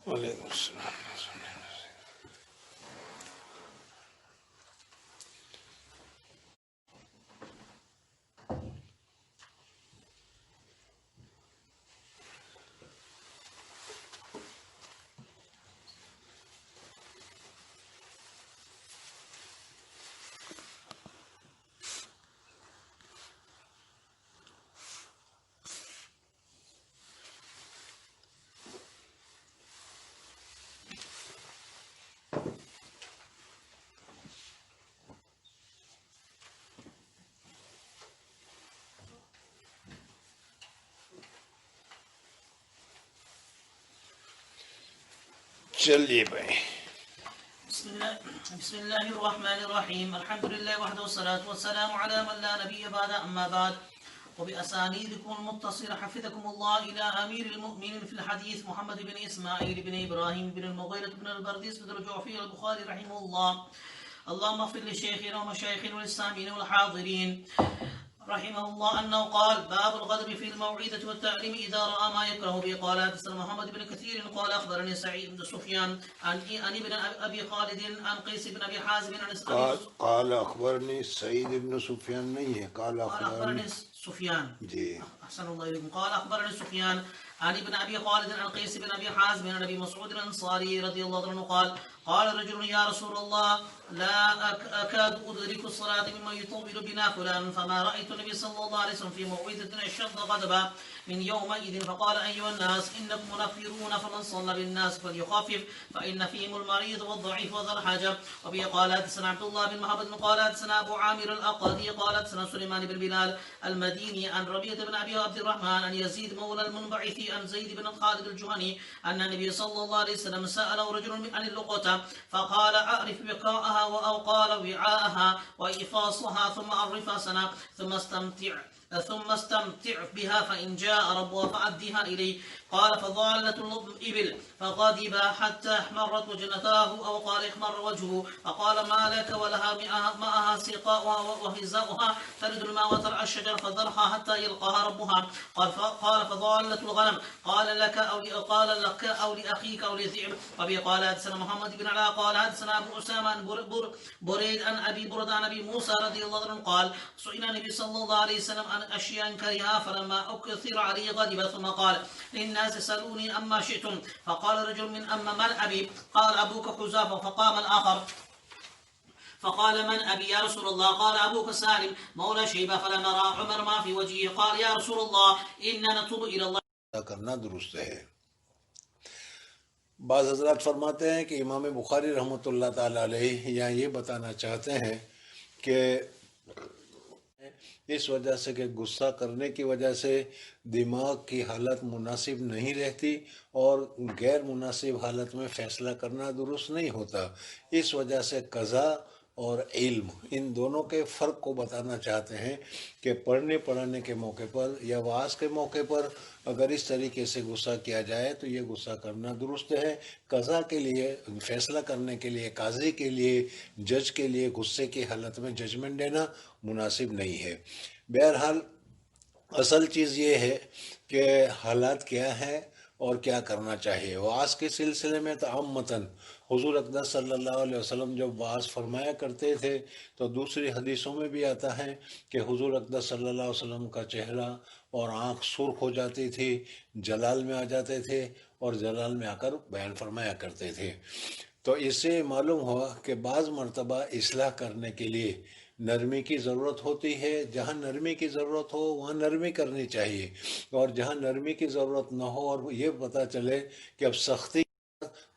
وعلیکم السلام۔ چلیے بھائی، بسم الله الرحمن الرحيم. الحمد لله وحده والصلاة والسلام على من لا نبي بعد. أما بعد، وبأسانيدكم المتصلة حفظكم الله إلى أمير المؤمنين في الحديث محمد بن إسماعيل بن إبراهيم بن المغيرة بن البرديس بن الجعفي البخاري رحمه الله. اللهم اغفر لشيخنا ومشايخنا والسامعين والحاضرين رحمه الله أنه قال: باب الغضب في الموعظة والتعليم إذا رأى ما يكره به. قال حدثنا محمد بن كثير قال أخبرني سعيد بن سفيان عن ابن أبي خالد عن قيس بن أبي حازم عن قال اخبرني سعید ابن سفیان نہیں ہے، قال اخبرني سفيان. جی أحسن الله إليكم. قال أخبرني سفيان عن ابن أبي خالد عن قيس بن أبي حازم عن أبي مسعود الأنصاري رضي الله عنه قال: قال رجل: يا رسول الله، لا أكاد أدرك الصلاة ممن يطول بنا فلان، فما رأيت النبي صلى الله عليه وسلم في موعظة أشد غضبا من يومئذ. فقال: أيها الناس، إنكم منفرون، فمن صلى بالناس فليخفف، فإن فيهم المريض والضعيف وذا الحاجة. وبه قال حدثنا عبد الله بن محمد قال حدثنا أبو عامر الأقدي قال حدثنا سليمان بن بلال المديني عن ربيعة بن أبي عبد الرحمن عن يزيد مولى المنبعث عن زيد بن خالد الجهني أن النبي صلى الله عليه وسلم سأله رجل عن اللقطة فقال: أعرف وقاءها، أو قال وعاءها وإفاصها، ثم أعرف سنة، ثم استمتع بها، فإن جاء ربها فأديها إليه. قال: فضالة الإبل، فغضب حتى احمرت وجنتاه، أو قال احمر وجهه. فقال: ما لك ولها معها سقاؤها وهزاؤها، تلد الماء وترعى الشجر، فذرها حتى يلقاها ربها. قال: فضالة الغنم، قال لك أو لأخيك أو لذئب. وبه قال حدثنا محمد بن علاء قال حدثنا أبو أسامة عن بريد عن أبي برد عن أبي موسى رضي الله عنه قال: سئل النبي صلى الله عليه وسلم عن أشياء كرهها، فلما أكثر عليه غضب، ثم قال: للناس سألوني أما شئتم. فقال رجل: من أبي؟ قال: أبوك حذافة. فقام الآخر فقال: من أبي يا رسول الله؟ قال: أبوك سالم مولى شيبة. فلما رأى عمر ما في وجهه قال: يا رسول الله، إنا نتوب إلى الله. کرنا درست ہے۔ بعض حضرات فرماتے ہیں کہ امام بخاری رحمۃ اللہ تعالی علیہ یہاں یہ بتانا چاہتے ہیں کہ اس وجہ سے کہ غصہ کرنے کی وجہ سے دماغ کی حالت مناسب نہیں رہتی اور غیر مناسب حالت میں فیصلہ کرنا درست نہیں ہوتا، اس وجہ سے قضا اور علم ان دونوں کے فرق کو بتانا چاہتے ہیں کہ پڑھنے پڑھانے کے موقع پر یا وعظ کے موقع پر اگر اس طریقے سے غصہ کیا جائے تو یہ غصہ کرنا درست ہے۔ قضا کے لیے، فیصلہ کرنے کے لیے، قاضی کے لیے، جج کے لیے غصے کی حالت میں ججمنٹ دینا مناسب نہیں ہے۔ بہرحال اصل چیز یہ ہے کہ حالات کیا ہے اور کیا کرنا چاہیے۔ وعظ کے سلسلے میں تعمتاً حضور اقدس صلی اللہ علیہ وسلم جب وعظ فرمایا کرتے تھے تو دوسری حدیثوں میں بھی آتا ہے کہ حضور اقدس صلی اللہ علیہ وسلم کا چہرہ اور آنکھ سرخ ہو جاتی تھی، جلال میں آ جاتے تھے اور جلال میں آ کر بیان فرمایا کرتے تھے۔ تو اس سے معلوم ہوا کہ بعض مرتبہ اصلاح کرنے کے لیے نرمی کی ضرورت ہوتی ہے، جہاں نرمی کی ضرورت ہو وہاں نرمی کرنی چاہیے، اور جہاں نرمی کی ضرورت نہ ہو اور یہ پتہ چلے کہ اب سختی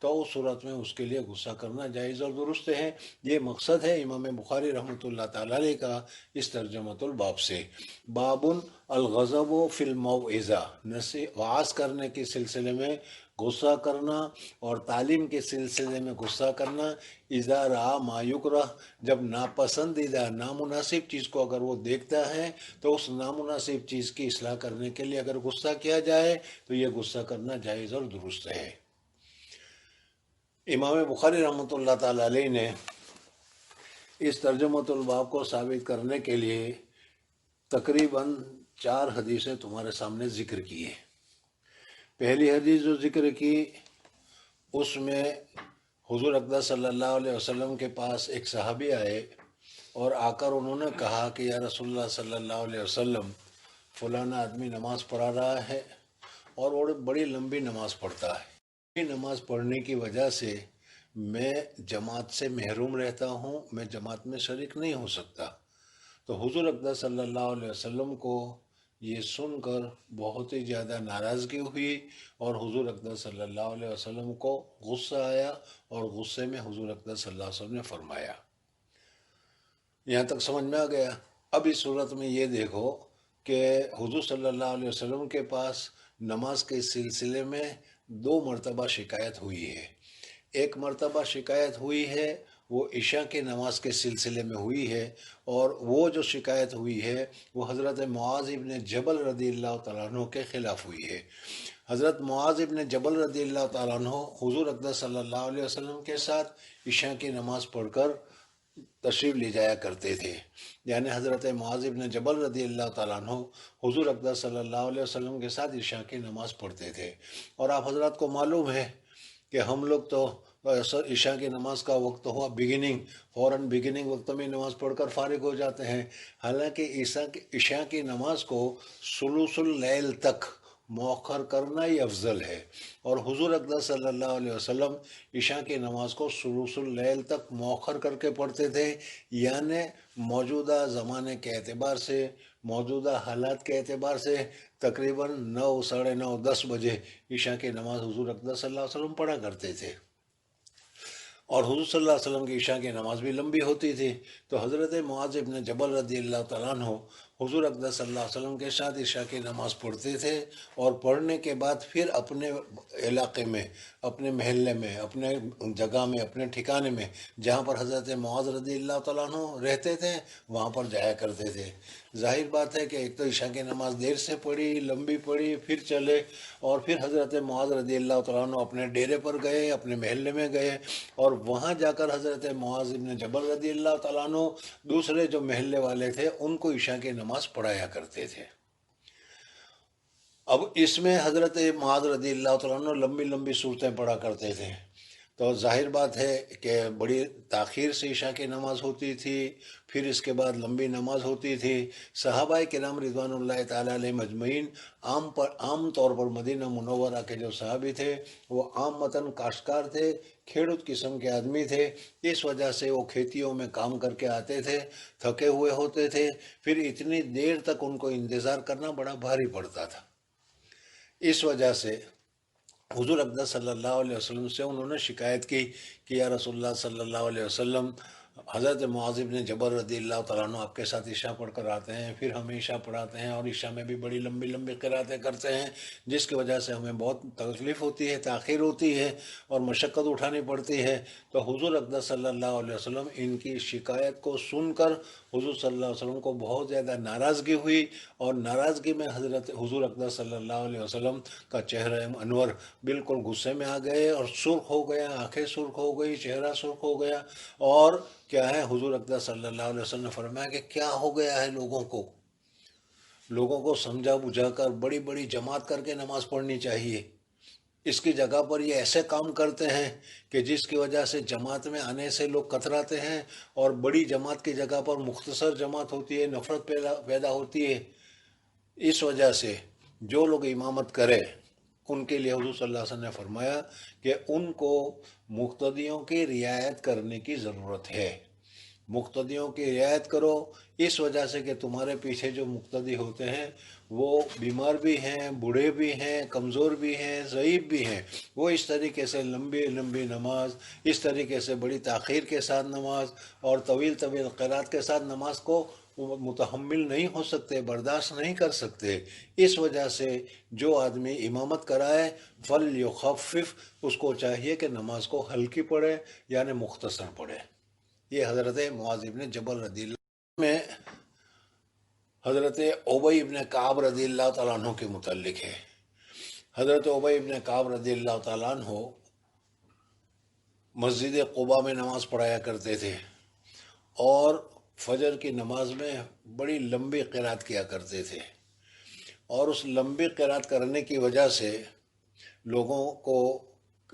تو اس صورت میں اس کے لیے غصہ کرنا جائز اور درست ہے۔ یہ مقصد ہے امام بخاری رحمۃ اللہ تعالی علیہ کا اس ترجمۃ الباب سے۔ باب الغضب فی الموعظہ، وعظ کرنے کے سلسلے میں غصہ کرنا اور تعلیم کے سلسلے میں غصہ کرنا، اذا رأى ما یکرہ، جب ناپسندیدہ نامناسب چیز کو اگر وہ دیکھتا ہے تو اس نامناسب چیز کی اصلاح کرنے کے لیے اگر غصہ کیا جائے تو یہ غصہ کرنا جائز اور درست ہے۔ امام بخاری رحمۃ اللہ تعالی علیہ نے اس ترجمۃ الباب کو ثابت کرنے کے لیے تقریباً 4 حدیثیں تمہارے سامنے ذکر کی ہیں۔ پہلی حدیث جو ذکر کی اس میں حضور اقدس صلی اللہ علیہ وسلم کے پاس ایک صحابی آئے اور آ کر انہوں نے کہا کہ یا رسول اللہ صلی اللہ علیہ وسلم، فلانا آدمی نماز پڑھا رہا ہے اور وہ بڑی لمبی نماز پڑھتا ہے، لمبی نماز پڑھنے کی وجہ سے میں جماعت سے محروم رہتا ہوں، میں جماعت میں شریک نہیں ہو سکتا۔ تو حضور اقدس صلی اللہ علیہ وسلم کو یہ سن کر بہت ہی زیادہ ناراضگی ہوئی اور حضور اقدس صلی اللہ علیہ وسلم کو غصہ آیا، اور غصے میں حضور اقدس صلی اللہ علیہ وسلم نے فرمایا۔ یہاں تک سمجھ میں آ گیا؟ اب اس صورت میں یہ دیکھو کہ حضور صلی اللہ علیہ وسلم کے پاس نماز کے سلسلے میں 2 مرتبہ شکایت ہوئی ہے۔ ایک مرتبہ شکایت ہوئی ہے وہ عشاء کی نماز کے سلسلے میں ہوئی ہے، اور وہ جو شکایت ہوئی ہے وہ حضرت معاذ ابن جبل رضی اللہ تعالیٰ عنہ کے خلاف ہوئی ہے۔ حضرت معاذ ابن جبل رضی اللہ تعالیٰ عنہ حضور اقدس صلی اللہ علیہ وسلم کے ساتھ عشاء کی نماز پڑھ کر تشریف لے جایا کرتے تھے، یعنی حضرت معاذ ابن جبل رضی اللہ تعالیٰ عنہ حضور اقدس صلی اللہ علیہ وسلم کے ساتھ عشاء کی نماز پڑھتے تھے۔ اور آپ حضرات کو معلوم ہے کہ ہم لوگ تو عشاء کی نماز کا وقت ہوا فوراً بگننگ وقت میں نماز پڑھ کر فارغ ہو جاتے ہیں، حالانکہ عشاء کی نماز کو ثلث اللیل تک مؤخر کرنا ہی افضل ہے، اور حضور اقدس صلی اللہ علیہ وسلم عشاء کی نماز کو ثلث اللیل تک مؤخر کر کے پڑھتے تھے، یعنی موجودہ زمانے کے اعتبار سے، موجودہ حالات کے اعتبار سے تقریباً 9، 9:30، 10 بجے عشاء کی نماز حضور اقدس صلی اللہ علیہ وسلم پڑھا کرتے تھے، اور حضور صلی اللہ علیہ وسلم کی عشاء کی نماز بھی لمبی ہوتی تھی۔ تو حضرت معاذ بن جبل رضی اللہ تعالیٰ عنہ حضور اقدس صلی اللہ علیہ وسلم کے ساتھ عشاء کی نماز پڑھتے تھے، اور پڑھنے کے بعد پھر اپنے علاقے میں، اپنے محلے میں، اپنے جگہ میں، اپنے ٹھکانے میں جہاں پر حضرت معاذ رضی اللہ تعالیٰ عنہ رہتے تھے وہاں پر جایا کرتے تھے۔ ظاہر بات ہے کہ ایک تو عشاء کی نماز دیر سے پڑھی، لمبی پڑھی، پھر چلے، اور پھر حضرت معاذ رضی اللہ تعالیٰ عنہ اپنے ڈیرے پر گئے، اپنے محلے میں گئے، اور وہاں جا کر حضرت معاذ بن جبل رضی اللہ تعالیٰ عنہ دوسرے جو محلے والے تھے ان کو عشاء کی نماز پڑھایا کرتے تھے۔ اب اس میں حضرت معاذ رضی اللہ تعالیٰ عنہ لمبی لمبی صورتیں پڑھا کرتے تھے، تو ظاہر بات ہے کہ بڑی تاخیر سے عشاء کی نماز ہوتی تھی، پھر اس کے بعد لمبی نماز ہوتی تھی۔ صحابہ کرام رضوان اللہ تعالیٰ علیہ مجمعین عام طور پر مدینہ منورہ کے جو صحابی تھے وہ عامتاً کاشتکار تھے، کھیڑوت قسم کے آدمی تھے، اس وجہ سے وہ کھیتیوں میں کام کر کے آتے تھے، تھکے ہوئے ہوتے تھے، پھر اتنی دیر تک ان کو انتظار کرنا بڑا بھاری پڑتا تھا۔ اس وجہ سے حضور اقدس صلی اللہ علیہ وسلم سے انہوں نے شکایت کی کہ یا رسول اللہ صلی اللہ علیہ وسلم، حضرت معاذ بن جبل رضی اللہ تعالیٰ عنہ آپ کے ساتھ عشاء پڑھ کر آتے ہیں، پھر ہمیں عشاء پڑھاتے ہیں، اور عشاء میں بھی بڑی لمبی لمبی قراتیں کرتے ہیں، جس کی وجہ سے ہمیں بہت تکلیف ہوتی ہے، تاخیر ہوتی ہے اور مشقت اٹھانی پڑتی ہے۔ تو حضور اقدس صلی اللہ علیہ وسلم ان کی شکایت کو سن کر حضور صلی اللہ علیہ وسلم کو بہت زیادہ ناراضگی ہوئی، اور ناراضگی میں حضور اقدس صلی اللہ علیہ وسلم کا چہرہ انور بالکل غصے میں آ گئے اور سرخ ہو گیا، آنکھیں سرخ ہو گئی، چہرہ سرخ ہو گیا، اور کیا ہے حضور اقدس صلی اللہ علیہ وسلم نے فرمایا کہ کیا ہو گیا ہے لوگوں کو سمجھا بجھا کر بڑی بڑی جماعت کر کے نماز پڑھنی چاہیے، اس کی جگہ پر یہ ایسے کام کرتے ہیں کہ جس کی وجہ سے جماعت میں آنے سے لوگ کتراتے ہیں، اور بڑی جماعت کی جگہ پر مختصر جماعت ہوتی ہے، نفرت پیدا ہوتی ہے۔ اس وجہ سے جو لوگ امامت کرے ان کے لیے حضور صلی اللہ علیہ وسلم نے فرمایا کہ ان کو مقتدیوں کی رعایت کرنے کی ضرورت ہے، مقتدیوں کی رعایت کرو، اس وجہ سے کہ تمہارے پیچھے جو مقتدی ہوتے ہیں وہ بیمار بھی ہیں، بوڑھے بھی ہیں، کمزور بھی ہیں، ضعیف بھی ہیں، وہ اس طریقے سے لمبی لمبی نماز، اس طریقے سے بڑی تاخیر کے ساتھ نماز اور طویل طویل قرات کے ساتھ نماز کو متحمل نہیں ہو سکتے، برداشت نہیں کر سکتے۔ اس وجہ سے جو آدمی امامت کرائے فَلْيُخَفِّفْ، اس کو چاہیے کہ نماز کو ہلکی پڑھے، یعنی مختصر پڑھے۔ یہ حضرت معاذ بن جبل رضی اللہ میں حضرت ابی بن کعب رضی اللہ تعالیٰ عنہ کے متعلق ہے۔ حضرت ابی بن کعب رضی اللہ تعالیٰ عنہ مسجد قباء میں نماز پڑھایا کرتے تھے، اور فجر کی نماز میں بڑی لمبی قرات کیا کرتے تھے، اور اس لمبی قرات کرنے کی وجہ سے لوگوں کو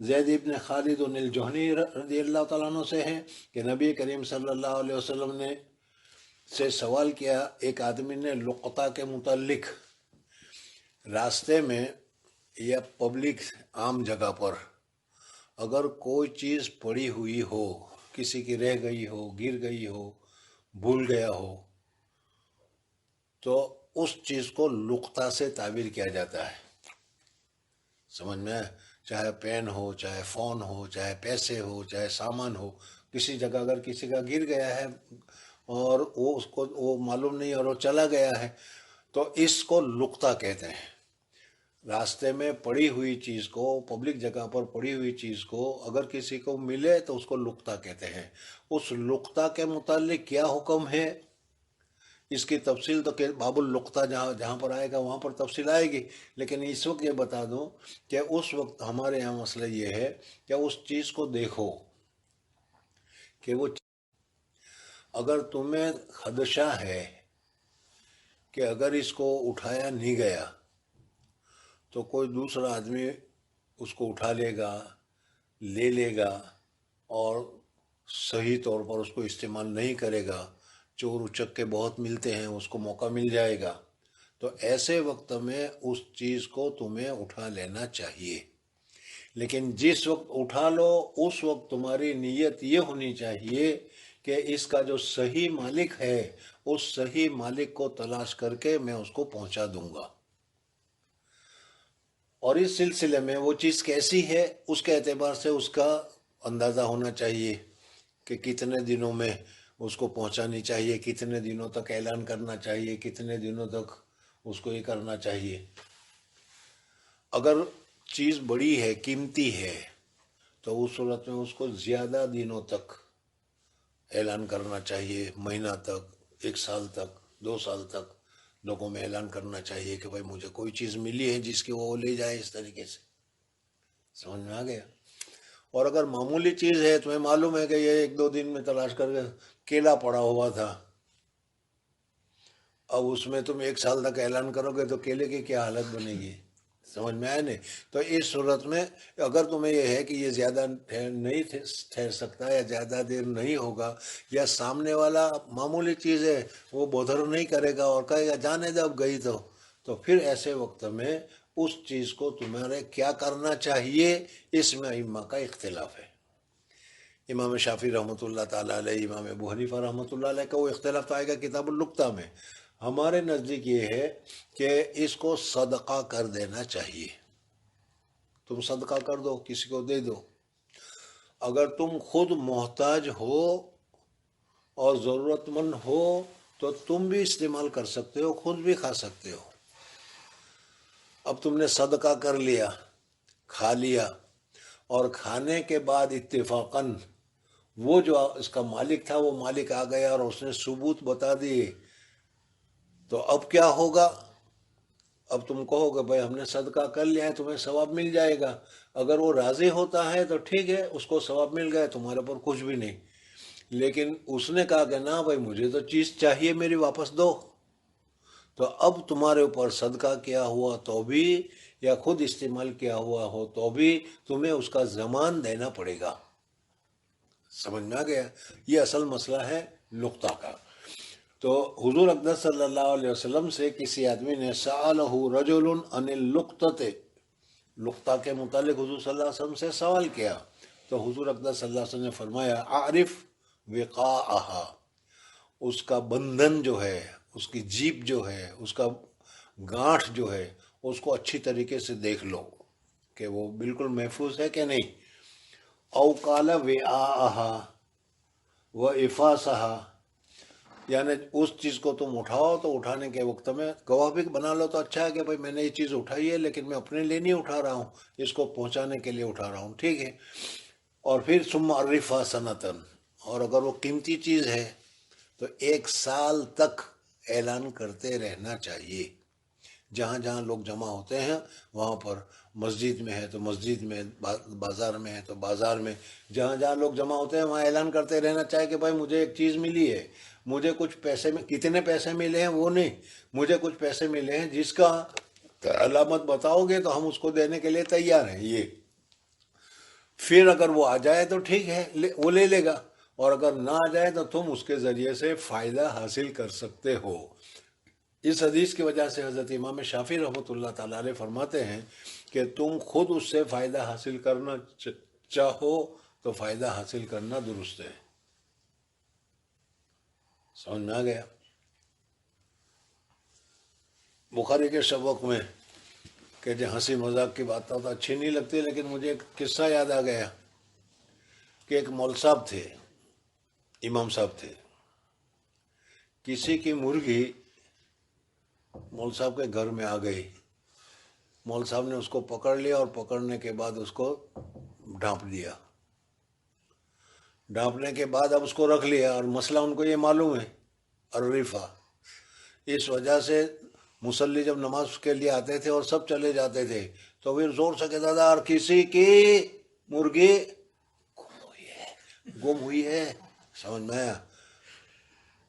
زید ابن خالد الجہنی رضی اللہ تعالیٰ عنہ سے ہے کہ نبی کریم صلی اللہ علیہ وسلم نے سے سوال کیا ایک آدمی نے لقطہ کے متعلق، راستے میں یا پبلک عام جگہ پر اگر کوئی چیز پڑی ہوئی ہو، کسی کی رہ گئی ہو، گر گئی ہو، بھول گیا ہو، تو اس چیز کو لقطہ سے تعبیر کیا جاتا ہے. سمجھ میں؟ چاہے پین ہو، چاہے فون ہو، چاہے پیسے ہو، چاہے سامان ہو، کسی جگہ اگر کسی کا گر گیا ہے اور وہ اس کو وہ معلوم نہیں اور وہ چلا گیا ہے تو اس کو لقطہ کہتے ہیں. راستے میں پڑی ہوئی چیز کو، پبلک جگہ پر پڑی ہوئی چیز کو اگر کسی کو ملے تو اس کو لقطہ کہتے ہیں. اس لقطہ کے متعلق کیا حکم ہے، اس کی تفصیل تو باب اللقطہ جہاں پر آئے گا وہاں پر تفصیل آئے گی، لیکن اس وقت یہ بتا دوں کہ اس وقت ہمارے یہاں مسئلہ یہ ہے کہ اس چیز کو دیکھو کہ وہ اگر تمہیں خدشہ ہے کہ اگر اس کو اٹھایا نہیں گیا تو کوئی دوسرا آدمی اس کو اٹھا لے گا، لے لے گا اور صحیح طور پر اس کو استعمال نہیں کرے گا، چور اچک کے بہت ملتے ہیں، اس کو موقع مل جائے گا، تو ایسے وقت میں اس چیز کو تمہیں اٹھا لینا چاہیے. لیکن جس وقت اٹھا لو اس وقت تمہاری نیت یہ ہونی چاہیے کہ اس کا جو صحیح مالک ہے اس صحیح مالک کو تلاش کر کے میں اس کو پہنچا دوں گا. اور اس سلسلے میں وہ چیز کیسی ہے اس کے اعتبار سے اس کا اندازہ ہونا چاہیے کہ کتنے دنوں میں اس کو پہنچانی چاہیے، کتنے دنوں تک اعلان کرنا چاہیے، کتنے دنوں تک اس کو یہ کرنا چاہیے. اگر چیز بڑی ہے، قیمتی ہے، تو اس صورت میں اس کو زیادہ دنوں تک اعلان کرنا چاہیے، مہینہ تک، 1 سال تک، 2 سال تک لوگوں میں اعلان کرنا چاہیے کہ بھائی مجھے کوئی چیز ملی ہے جس کی وہ لے جائے، اس طریقے سے. سمجھ میں آ گیا؟ اور اگر معمولی چیز ہے تمہیں معلوم ہے کہ یہ 1-2 دن میں تلاش کر کے کیلا پڑا ہوا تھا، اب اس میں تم 1 سال تک اعلان کرو گے تو کیلے کی کیا حالت بنے گی؟ سمجھ میں آئے نہیں؟ تو اس صورت میں اگر تمہیں یہ ہے کہ یہ زیادہ نہیں ٹھہر سکتا یا زیادہ دیر نہیں ہوگا یا سامنے والا معمولی چیز ہے وہ بودھر نہیں کرے گا اور کہے گا جانے دے اب گئی تو پھر ایسے وقت میں اس چیز کو تمہارے کیا کرنا چاہیے اس میں ائمہ کا اختلاف ہے. امام شافعی رحمۃ اللہ تعالیٰ علیہ، امام ابو حنیفہ رحمۃ اللہ علیہ کا وہ اختلاف آئے گا کتاب اللقطہ میں. ہمارے نزدیک یہ ہے کہ اس کو صدقہ کر دینا چاہیے. تم صدقہ کر دو، کسی کو دے دو. اگر تم خود محتاج ہو اور ضرورت مند ہو تو تم بھی استعمال کر سکتے ہو، خود بھی کھا سکتے ہو. اب تم نے صدقہ کر لیا، کھا لیا، اور کھانے کے بعد اتفاقاً وہ جو اس کا مالک تھا وہ مالک آ گیا اور اس نے ثبوت بتا دیے، تو اب کیا ہوگا؟ اب تم کہو گے بھائی ہم نے صدقہ کر لیا ہے، تمہیں ثواب مل جائے گا. اگر وہ راضی ہوتا ہے تو ٹھیک ہے، اس کو ثواب مل گیا، تمہارے پر کچھ بھی نہیں. لیکن اس نے کہا کہ نہ بھائی مجھے تو چیز چاہیے میری، واپس دو، تو اب تمہارے اوپر صدقہ کیا ہوا تو بھی یا خود استعمال کیا ہوا ہو تو بھی تمہیں اس کا ضمان دینا پڑے گا. سمجھ میں آ گیا؟ یہ اصل مسئلہ ہے لقطہ کا. تو حضور اقدس صلی اللہ علیہ وسلم سے کسی آدمی نے سألہ رجل عن اللقطۃ، لقطہ کے متعلق حضور صلی اللہ علیہ وسلم سے سوال کیا، تو حضور اقدس صلی اللہ علیہ وسلم نے فرمایا اعرف وقاءہا، اس کا بندھن جو ہے، اس کی جیپ جو ہے، اس کا گانٹھ جو ہے اس کو اچھی طریقے سے دیکھ لو کہ وہ بالکل محفوظ ہے کہ نہیں. او قال وعاءہا وافاسہا، یعنی اس چیز کو تم اٹھاؤ تو اٹھانے کے وقت میں گواہ بھی بنا لو تو اچھا ہے کہ بھائی میں نے یہ چیز اٹھائی ہے لیکن میں اپنے لیے نہیں اٹھا رہا ہوں، اس کو پہنچانے کے لیے اٹھا رہا ہوں، ٹھیک ہے. اور پھر ثم عرفھا سنتن، اور اگر وہ قیمتی چیز ہے تو 1 سال تک اعلان کرتے رہنا چاہیے. جہاں جہاں لوگ جمع ہوتے ہیں وہاں پر، مسجد میں ہے تو مسجد میں، بازار میں ہے تو بازار میں، جہاں جہاں لوگ جمع ہوتے ہیں وہاں اعلان کرتے رہنا چاہیے کہ بھائی مجھے ایک چیز ملی ہے، مجھے کچھ پیسے میں، کتنے پیسے ملے ہیں وہ نہیں، مجھے کچھ پیسے ملے ہیں جس کا علامت بتاؤ گے تو ہم اس کو دینے کے لیے تیار ہیں. یہ پھر اگر وہ آ جائے تو ٹھیک ہے، وہ لے لے گا، اور اگر نہ آ جائے تو تم اس کے ذریعے سے فائدہ حاصل کر سکتے ہو۔ اس حدیث کی وجہ سے حضرت امام شافعی رحمۃ اللہ تعالی علیہ فرماتے ہیں کہ تم خود اس سے فائدہ حاصل کرنا چاہو تو فائدہ حاصل کرنا درست ہے۔ سمجھ میں آ گیا؟ بخاری کے سبق میں کہ جو ہنسی مذاق کی بات تو اچھی نہیں لگتی، لیکن مجھے ایک قصہ یاد آ گیا کہ ایک مول صاحب تھے، امام صاحب تھے، کسی کی مرغی مول صاحب کے گھر میں آ گئی، مول صاحب نے اس کو پکڑ لیا اور پکڑنے کے بعد اس کو ڈھانپ دیا، ڈھانپنے کے بعد اب اس کو رکھ لیا، اور مسئلہ ان کو یہ معلوم ہے الرفا، اس وجہ سے مصلی جب نماز کے لیے آتے تھے اور سب چلے جاتے تھے تو پھر زور سے کہتا تھا اور کسی کی مرغی گم ہوئی ہے۔ سمجھ میں آیا؟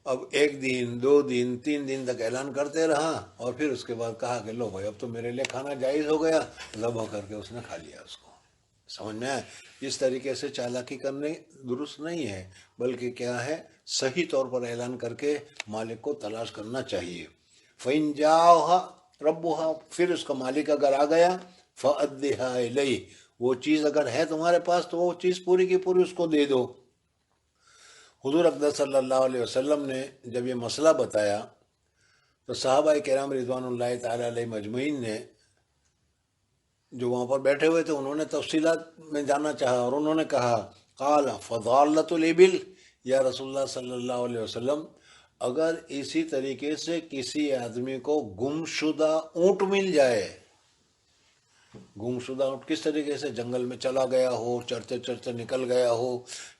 اب ایک دن، 2 دن، 3 دن تک اعلان کرتے رہا، اور پھر اس کے بعد کہا کہ لو بھائی اب تو میرے لیے کھانا جائز ہو گیا، ذبح کر کے اس نے کھا لیا اس کو۔ سمجھ میں آیا؟ اس طریقے سے چالاکی کرنے درست نہیں ہے، بلکہ کیا ہے، صحیح طور پر اعلان کر کے مالک کو تلاش کرنا چاہیے۔ فَإِن جَاءَهَا رَبُّهَا، پھر اس کا مالک اگر آ گیا، فَأَدِّهَا إِلَيْهِ، وہ چیز اگر ہے تمہارے پاس تو وہ چیز پوری کی پوری اس کو دے دو۔ حضور اقدس صلی اللہ علیہ وسلم نے جب یہ مسئلہ بتایا تو صحابہ کرام رضوان اللہ تعالی علیہ مجمعین نے جو وہاں پر بیٹھے ہوئے تھے انہوں نے تفصیلات میں جاننا چاہا، اور انہوں نے کہا قال فضالۃ الابل، یا رسول اللہ صلی اللہ علیہ وسلم اگر اسی طریقے سے کسی آدمی کو گمشدہ اونٹ مل جائے، گمشدہ اونٹ کس طریقے سے، جنگل میں چلا گیا ہو، چرتے چرتے نکل گیا ہو،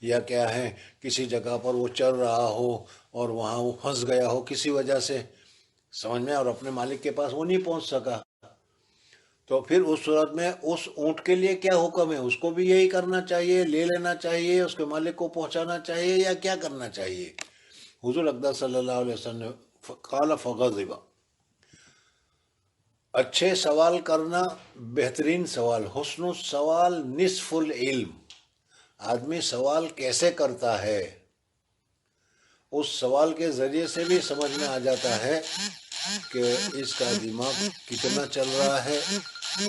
یا کیا ہے کسی جگہ پر وہ چر رہا ہو اور وہاں وہ پھنس گیا ہو کسی وجہ سے، سمجھ میں، اور اپنے مالک کے پاس وہ نہیں پہنچ سکا، تو پھر اس صورت میں اس اونٹ کے لیے کیا حکم ہے؟ اس کو بھی یہی کرنا چاہیے، لے لینا چاہیے، اس کے مالک کو پہنچانا چاہیے، یا کیا کرنا چاہیے؟ حضور اقدس صلی اللہ علیہ وسلم نے قال فغضب، اچھے سوال کرنا بہترین سوال، حسن السوال نصف العلم، آدمی سوال کیسے کرتا ہے اس سوال کے ذریعے سے بھی سمجھ میں آ جاتا ہے کہ اس کا دماغ کتنا چل رہا ہے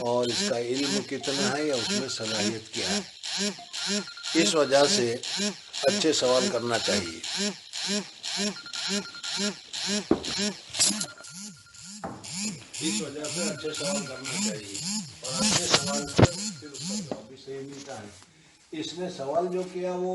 اور اس کا علم کتنا ہے یا اس میں صلاحیت کیا ہے۔ اس وجہ سے اچھے سوال کرنا چاہیے۔ اس وجہ سے اچھے سوال کرنا چاہیے، اور اچھے سوال پر پھر اس کا جواب بھی صحیح ملتا ہے۔ اس نے سوال جو کیا وہ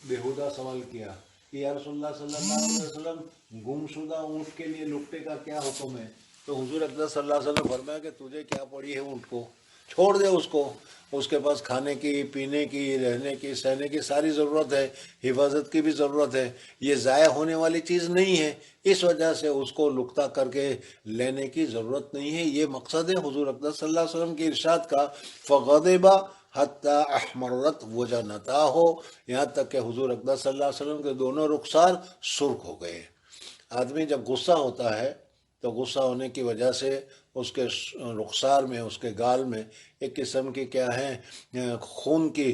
بےہودہ سوال کیا کہ یا رسول اللہ صلی اللہ علیہ وسلم گمشدہ اونٹ کے لیے لکٹے کا کیا حکم ہے؟ تو حضور اقدس صلی اللہ علیہ وسلم فرمایا کہ تجھے کیا پڑی ہے اونٹ کو، چھوڑ دے اس کو، اس کے پاس کھانے کی، پینے کی، رہنے کی، سہنے کی ساری ضرورت ہے، حفاظت کی بھی ضرورت ہے، یہ ضائع ہونے والی چیز نہیں ہے، اس وجہ سے اس کو لکتا کر کے لینے کی ضرورت نہیں ہے۔ یہ مقصد ہے حضور اقدس صلی اللہ علیہ وسلم کی ارشاد کا فغضب حتی احمرت وجنتاہ، یہاں تک کہ حضور اقدس صلی اللہ علیہ وسلم کے دونوں رخسار سرخ ہو گئے۔ آدمی جب غصہ ہوتا ہے تو غصہ ہونے کی وجہ سے اس کے رخسار میں، اس کے گال میں ایک قسم کی کیا ہے خون کی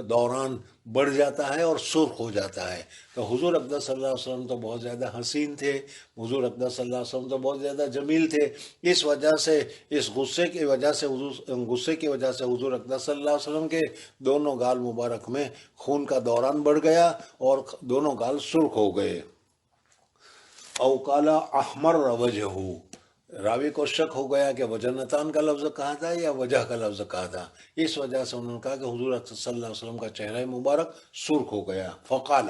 دوران بڑھ جاتا ہے اور سرخ ہو جاتا ہے۔ تو حضور اقدس صلی اللہ علیہ وسلم تو بہت زیادہ حسین تھے، حضور اقدس صلی اللہ علیہ وسلم تو بہت زیادہ جمیل تھے، اس وجہ سے اس غصے کی وجہ سے حضور اقدس صلی اللہ علیہ وسلم کے دونوں گال مبارک میں خون کا دوران بڑھ گیا اور دونوں گال سرخ ہو گئے۔ او قال احمر وجہہ، راوی کو شک ہو گیا کہ وجنتان کا لفظ کہا تھا یا وجہ کا لفظ کہا تھا، اس وجہ سے انہوں نے کہا کہ حضور صلی اللہ علیہ وسلم کا چہرہ مبارک سرخ ہو گیا۔ فقال،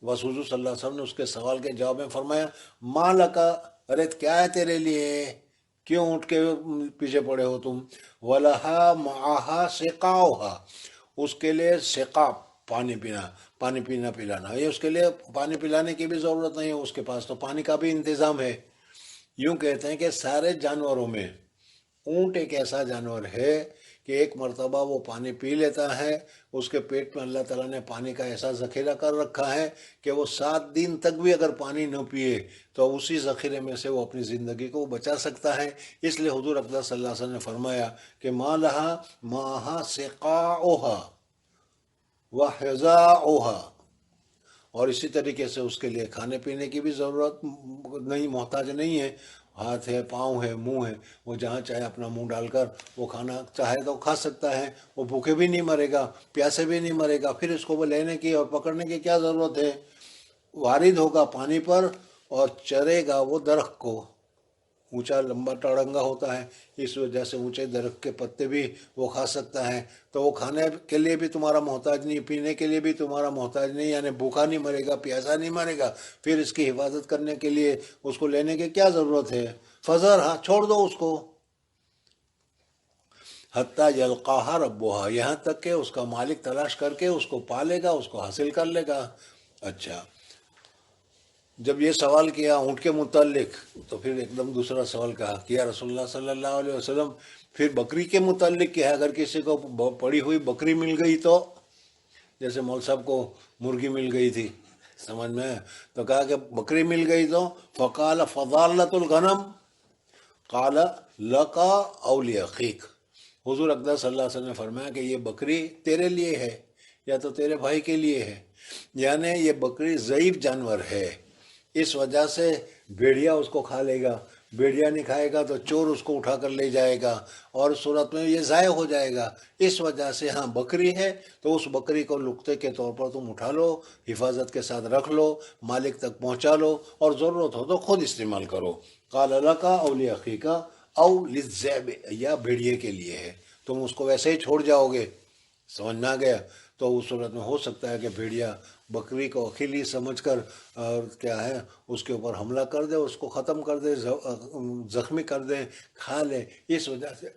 بس حضور صلی اللہ علیہ وسلم نے اس کے سوال کے جواب میں فرمایا ما لکا، ارے کیا ہے تیرے لیے، کیوں اونٹ کے پیچھے پڑے ہو تم؟ ولہا معہا سقاؤہا، اس کے لیے سقا پانی پینا پلانا، یہ اس کے لیے پانی پلانے کی بھی ضرورت نہیں ہے، اس کے پاس تو پانی کا بھی انتظام ہے۔ یوں کہتے ہیں کہ سارے جانوروں میں اونٹ ایک ایسا جانور ہے کہ کہ ایک مرتبہ وہ پانی پی لیتا ہے، اس کے پیٹ میں اللہ تعالیٰ نے پانی کا ایسا ذخیرہ کر رکھا ہے کہ وہ 7 دن تک بھی اگر پانی نہ پیے تو اسی ذخیرے میں سے وہ اپنی زندگی کو بچا سکتا ہے۔ اس لیے حضور اقدس صلی اللہ علیہ وسلم نے فرمایا کہ ما لہا ماہا سقاؤہا وحذاؤہا، اور اسی طریقے سے اس کے لیے کھانے پینے کی بھی ضرورت نہیں، محتاج نہیں ہے۔ ہاتھ ہے، پاؤں ہے، منہ ہے، وہ جہاں چاہے اپنا منہ ڈال کر وہ کھانا چاہے تو کھا سکتا ہے، وہ بھوکے بھی نہیں مرے گا، پیاسے بھی نہیں مرے گا۔ پھر اس کو وہ لینے کی اور پکڑنے کی کیا ضرورت ہے؟ وارد ہوگا پانی پر اور چرے گا وہ درخت کو، اونچا لمبا ٹڑنگا ہوتا ہے، اس وجہ سے اونچے درخت کے پتے بھی وہ کھا سکتا ہے۔ تو وہ کھانے کے لیے بھی تمہارا محتاج نہیں، پینے کے لیے بھی تمہارا محتاج نہیں، یعنی بھوکا نہیں مرے گا، پیاسا نہیں مرے گا۔ پھر اس کی حفاظت کرنے کے لیے اس کو لینے کی کیا ضرورت ہے؟ فذر، ہاں چھوڑ دو اس کو، حتیٰ یلقاہا ربوہا، یہاں تک کہ اس کا مالک تلاش کر کے اس کو پالے گا، اس کو حاصل کر لے گا۔ اچھا، جب یہ سوال کیا اونٹ کے متعلق تو پھر ایک دم دوسرا سوال کہا کہ یا رسول اللہ صلی اللہ علیہ وسلم پھر بکری کے متعلق کیا ہے؟ اگر کسی کو پڑی ہوئی بکری مل گئی تو، جیسے مول صاحب کو مرغی مل گئی تھی، سمجھ میں، تو کہا کہ بکری مل گئی تو فقال فضالۃ الغنم قال لقا او لاخیک، حضور اقدس صلی اللہ علیہ وسلم نے فرمایا کہ یہ بکری تیرے لیے ہے یا تو تیرے بھائی کے لیے ہے، یعنی یہ بکری ضعیف جانور ہے، اس وجہ سے بھیڑیا اس کو کھا لے گا، بھیڑیا نہیں کھائے گا تو چور اس کو اٹھا کر لے جائے گا اور صورت میں یہ ضائع ہو جائے گا۔ اس وجہ سے ہاں بکری ہے تو اس بکری کو لقطے کے طور پر تم اٹھا لو، حفاظت کے ساتھ رکھ لو، مالک تک پہنچا لو، اور ضرورت ہو تو خود استعمال کرو۔ قال لک او لاخیک او للذئب، یا بھیڑیے کے لیے ہے، تم اس کو ویسے ہی چھوڑ جاؤ گے، سمجھ میں آ گیا؟ تو اس صورت میں ہو سکتا ہے کہ بھیڑیا بکری کو اکیلی سمجھ کر اور کیا ہے اس کے اوپر حملہ کر دے، اس کو ختم کر دے، زخمی کر دے، کھا لے۔ اس وجہ سے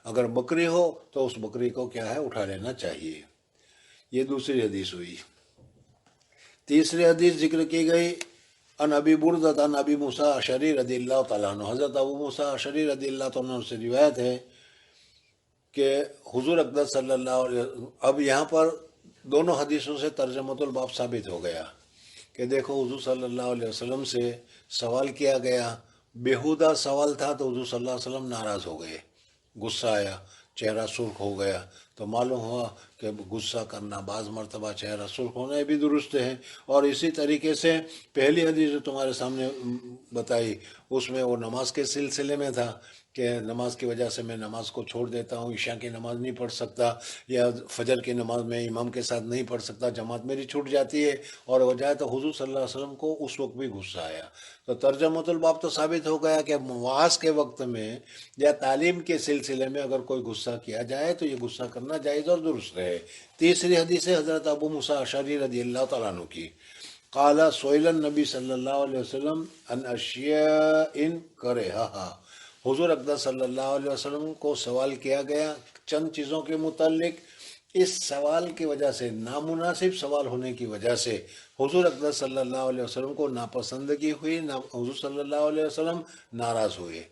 اگر بکری ہو تو اس بکری کو کیا ہے اٹھا لینا چاہیے۔ یہ دوسری حدیث ہوئی۔ تیسری حدیث ذکر کی گئی ان ابی بردۃ عن ابی موسیٰ اشعری رضی اللہ تعالیٰ عنہ، حضرت ابو موسیٰ اشعری رضی اللہ تعالیٰ عنہ سے روایت ہے کہ حضور اقدس صلی اللہ علیہ وسلم، اب یہاں پر دونوں حدیثوں سے ترجمۃ الباب ثابت ہو گیا کہ دیکھو حضور صلی اللہ علیہ وسلم سے سوال کیا گیا، بیہودہ سوال تھا تو حضور صلی اللہ علیہ وسلم ناراض ہو گئے، غصہ آیا، چہرہ سرخ ہو گیا، تو معلوم ہوا کہ غصہ کرنا بعض مرتبہ چہرہ سرخ ہونا بھی درست ہے۔ اور اسی طریقے سے پہلی حدیث جو تمہارے سامنے بتائی اس میں وہ نماز کے سلسلے میں تھا کہ نماز کی وجہ سے میں نماز کو چھوڑ دیتا ہوں، عشاء کی نماز نہیں پڑھ سکتا یا فجر کی نماز میں امام کے ساتھ نہیں پڑھ سکتا، جماعت میری چھوٹ جاتی ہے، اور ہو جائے تو حضور صلی اللہ علیہ وسلم کو اس وقت بھی غصہ آیا۔ تو ترجمۃ الباب تو ثابت ہو گیا کہ وعظ کے وقت میں یا تعلیم کے سلسلے میں اگر کوئی غصہ کیا جائے تو یہ غصہ کرنا جائز اور درست ہے۔ تیسری حدیث ہے حضرت ابو موسیٰ اشعری رضی اللہ تعالیٰ عنہ کی، قال سئل النبی صلی اللہ علیہ وسلم ان اشیاء کرہہا، حضور اقدس صلی اللہ علیہ وسلم کو سوال کیا گیا چند چیزوں کے متعلق، اس سوال کی وجہ سے، نامناسب سوال ہونے کی وجہ سے حضور اقدس صلی اللہ علیہ وسلم کو ناپسندگی ہوئی، حضور صلی اللہ علیہ وسلم ناراض ہوئے۔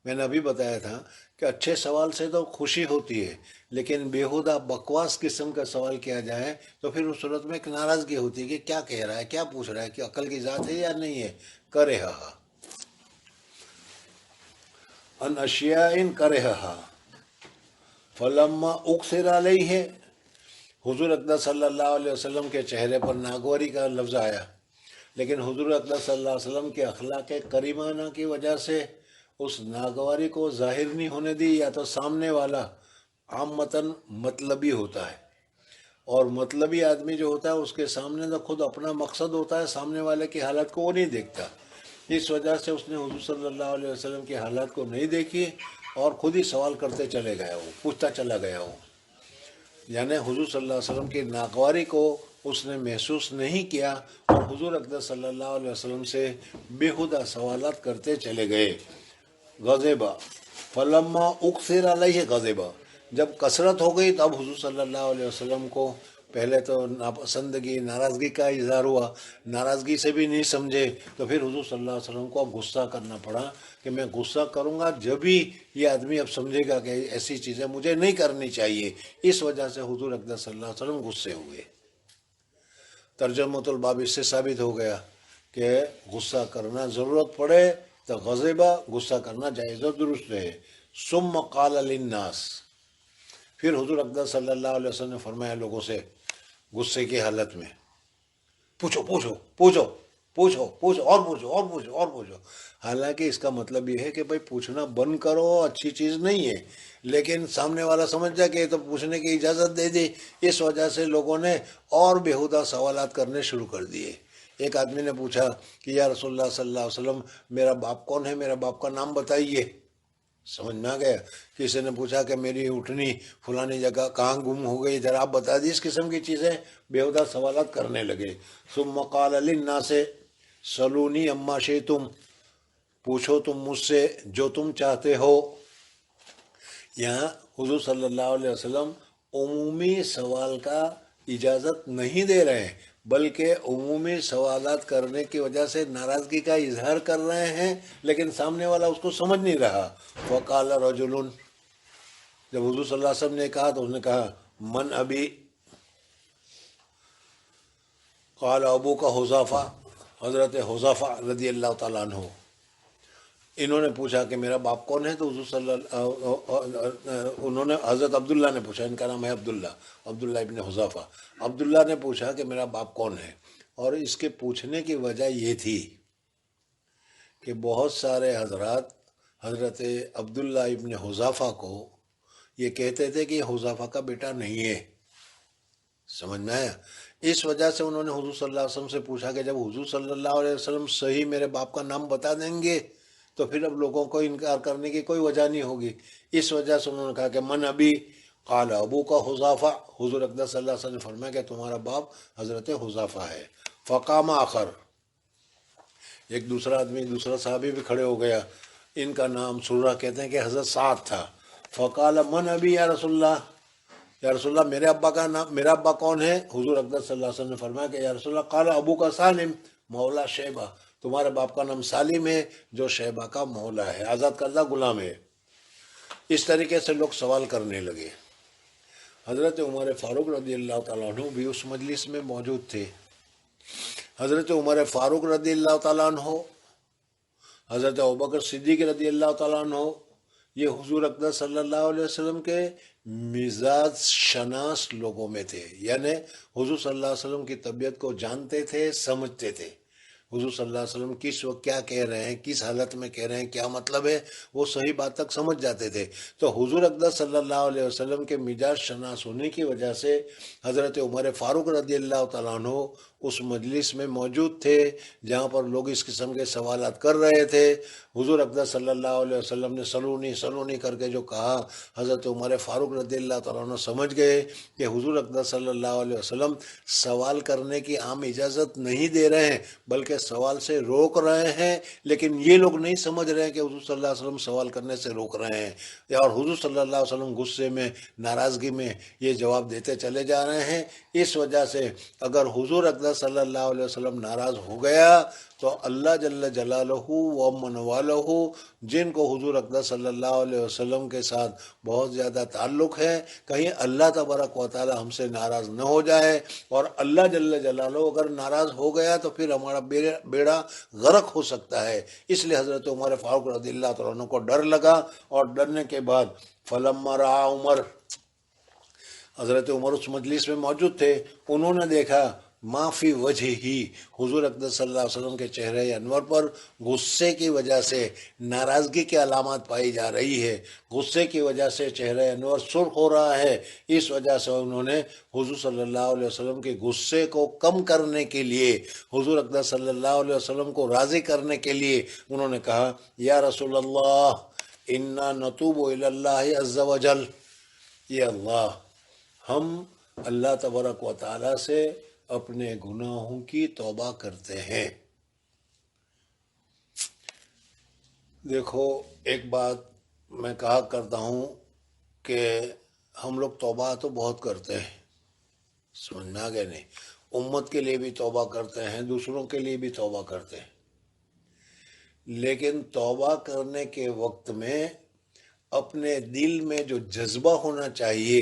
میں نے ابھی بتایا تھا کہ اچھے سوال سے تو خوشی ہوتی ہے، لیکن بیہودہ بکواس قسم کا سوال کیا جائے تو پھر اس صورت میں ایک ناراضگی ہوتی ہے کہ کیا کہہ رہا ہے، کیا پوچھ رہا ہے، کہ عقل کی ذات ہے یا نہیں ہے۔ کرہہا ان اشیاء کرہہا فلما اکثر علیہ، حضور اقدس صلی اللہ علیہ وسلم کے چہرے پر ناگواری کا لفظ آیا، لیکن حضور اقدس صلی اللہ علیہ وسلم کے اخلاق کریمانہ کی وجہ سے اس ناگواری کو ظاہر نہیں ہونے دی، یا تو سامنے والا عامتاً مطلبی ہوتا ہے، اور مطلبی آدمی جو ہوتا ہے اس کے سامنے تو خود اپنا مقصد ہوتا ہے، سامنے والے کی حالت کو وہ نہیں دیکھتا، اس وجہ سے اس نے حضور صلی اللہ علیہ وسلم کی حالات کو نہیں دیکھی اور خود ہی سوال کرتے چلے گیا، وہ پوچھتا چلا گیا وہ، یعنی حضور صلی اللہ علیہ وسلم کی ناگواری کو اس نے محسوس نہیں کیا اور حضور اقدس صلی اللہ علیہ وسلم سے بیہودہ سوالات کرتے چلے گئے۔ غضبا فلما اکثر علیہ غضبا، جب کثرت ہو گئی تب حضور صلی اللہ علیہ وسلم کو پہلے تو ناپسندگی ناراضگی کا اظہار ہوا، ناراضگی سے بھی نہیں سمجھے، تو پھر حضور صلی اللہ علیہ وسلم کو اب غصہ کرنا پڑا کہ میں غصہ کروں گا جبھی یہ آدمی اب سمجھے گا کہ ایسی چیزیں مجھے نہیں کرنی چاہیے۔ اس وجہ سے حضور اقدس صلی اللہ علیہ وسلم غصے ہوئے۔ ترجمۃ الباب اس سے ثابت ہو گیا کہ غصہ کرنا ضرورت پڑے تو غضبہ غصہ کرنا جائز و درست ہے۔ ثم قال للناس، پھر حضور اقدس صلی اللہ علیہ وسلم نے فرمایا لوگوں سے غصے کی حالت میں، پوچھو پوچھو پوچھو پوچھو پوچھو اور پوچھو اور پوچھو اور پوچھو۔ حالانکہ اس کا مطلب یہ ہے کہ بھائی پوچھنا بند کرو، اچھی چیز نہیں ہے، لیکن سامنے والا سمجھ جائے کہ یہ تو پوچھنے کی اجازت دے دی، اس وجہ سے لوگوں نے اور بیہودہ سوالات کرنے شروع کر دیے۔ ایک آدمی نے پوچھا کہ یا رسول اللہ صلی اللہ علیہ وسلم میرا باپ کون ہے، میرا باپ کا نام بتائیے۔ سمجھ میں آ گیا۔ کسی نے پوچھا کہ میری اٹھنی فلانی جگہ کہاں گم ہو گئی، ذرا آپ بتا دیے۔ اس قسم کی چیزیں بیہودہ سوالات کرنے لگے۔ ثم قال للناس سلونی اما شئتم، پوچھو تم مجھ سے جو تم چاہتے ہو۔ یہاں حضور صلی اللہ علیہ وسلم عمومی سوال کا اجازت نہیں دے رہے ہیں، بلکہ عمومی سوالات کرنے کی وجہ سے ناراضگی کا اظہار کر رہے ہیں، لیکن سامنے والا اس کو سمجھ نہیں رہا۔ وقال رجل، جب حضور صلی اللہ علیہ وسلم نے کہا تو اس نے کہا من ابی، قال ابو کا حذیفہ، حضرت حذیفہ رضی اللہ تعالیٰ عنہ۔ انہوں نے پوچھا کہ میرا باپ کون ہے، تو حضور صلی اللہ انہوں نے حضرت عبداللہ نے پوچھا، ان کا نام ہے عبداللہ ابن حذیفہ۔ عبداللہ نے پوچھا کہ میرا باپ کون ہے، اور اس کے پوچھنے کی وجہ یہ تھی کہ بہت سارے حضرات حضرت عبداللہ ابن حذیفہ کو یہ کہتے تھے کہ یہ حذیفہ کا بیٹا نہیں ہے۔ سمجھ میں آیا؟ اس وجہ سے انہوں نے حضور صلی اللہ علیہ وسلم سے پوچھا کہ جب حضور صلی اللہ علیہ وسلم صحیح میرے باپ کا نام بتا دیں گے تو پھر اب لوگوں کو انکار کرنے کی کوئی وجہ نہیں ہوگی۔ اس وجہ سے انہوں نے کہا کہ من ابی، قال ابو کا حذیفہ، حضور اقدس صلی اللہ علیہ وسلم نے فرمایا کہ تمہارا باپ حضرت حذیفہ ہے۔ فقام آخر، ایک دوسرا آدمی، دوسرا صحابی بھی کھڑے ہو گیا، ان کا نام سرہ کہتے ہیں کہ حضرت سعد تھا۔ فقال من ابی یا رسول اللہ، یا رسول اللہ میرے ابا کا نام، میرا ابا کون ہے؟ حضور اقدس صلی اللہ علیہ وسلم نے فرمایا کہ یا رسول اللہ قال ابو کا سالم مولا شیبہ، تمہارے باپ کا نام سالم ہے جو شیبہ کا مولا ہے، آزاد کردہ غلام ہے۔ اس طریقے سے لوگ سوال کرنے لگے۔ حضرت عمر فاروق رضی اللہ تعالیٰ عنہ بھی اس مجلس میں موجود تھے۔ حضرت عمر فاروق رضی اللہ تعالیٰ عنہ، حضرت ابوبکر صدیق رضی اللہ تعالیٰ عنہ، یہ حضور اقدس صلی اللہ علیہ وسلم کے مزاج شناس لوگوں میں تھے، یعنی حضور صلی اللہ علیہ وسلم کی طبیعت کو جانتے تھے، سمجھتے تھے۔ حضور صلی اللہ علیہ وسلم کس وقت کیا کہہ رہے ہیں، کس حالت میں کہہ رہے ہیں، کیا مطلب ہے، وہ صحیح بات تک سمجھ جاتے تھے۔ تو حضور اقدس صلی اللہ علیہ وسلم کے مزاج شناس ہونے کی وجہ سے حضرت عمر فاروق رضی اللہ تعالیٰ عنہ اس مجلس میں موجود تھے جہاں پر لوگ اس قسم کے سوالات کر رہے تھے۔ حضور اقدس صلی اللہ علیہ وسلم نے سلونی سلونی کر کے جو کہا، حضرت عمر فاروق رضی اللہ تعالیٰ عنہ سمجھ گئے کہ حضور اقدس صلی اللہ علیہ وسلم سوال کرنے کی عام اجازت نہیں دے رہے ہیں بلکہ سوال سے روک رہے ہیں، لیکن یہ لوگ نہیں سمجھ رہے ہیں کہ حضور صلی اللہ علیہ وسلم سوال کرنے سے روک رہے ہیں، اور حضور صلی اللہ علیہ وسلم غصے میں، ناراضگی میں یہ جواب دیتے چلے جا رہے ہیں۔ اس وجہ سے اگر حضور اقدس صلی اللہ علیہ وسلم ناراض ہو گیا تو اللہ جل جلالہ و من والہ، جن کو حضور اقدس صلی اللہ علیہ وسلم کے ساتھ بہت زیادہ تعلق ہے، کہیں اللہ تبارک و تعالی ہم سے ناراض نہ ہو جائے، اور اللہ جل جلالہ اگر ناراض ہو گیا تو پھر ہمارا بیڑا غرق ہو سکتا ہے۔ اس لیے حضرت عمر فاروق رضی اللہ تعالیٰ عنہ کو ڈر لگا، اور ڈرنے کے بعد فلما رأى عمر، حضرت عمر اس مجلس میں موجود تھے، انہوں نے دیکھا ما فی وجہ ہی، حضور اقدس صلی اللہ علیہ وسلم کے چہرے انور پر غصے کی وجہ سے ناراضگی کی علامات پائی جا رہی ہے، غصے کی وجہ سے چہرے انور سرخ ہو رہا ہے۔ اس وجہ سے انہوں نے حضور صلی اللہ علیہ وسلم کے غصے کو کم کرنے کے لیے، حضور اقدس صلی اللہ علیہ وسلم کو راضی کرنے کے لیے انہوں نے کہا یا رسول اللہ انا نتوب الی اللہ عز وجل، یہ اللہ، ہم اللہ تبارک و تعالی سے اپنے گناہوں کی توبہ کرتے ہیں۔ دیکھو، ایک بات میں کہا کرتا ہوں کہ ہم لوگ توبہ تو بہت کرتے ہیں، سمجھ میں آ گیا نہیں؟ امت کے لیے بھی توبہ کرتے ہیں، دوسروں کے لیے بھی توبہ کرتے ہیں، لیکن توبہ کرنے کے وقت میں اپنے دل میں جو جذبہ ہونا چاہیے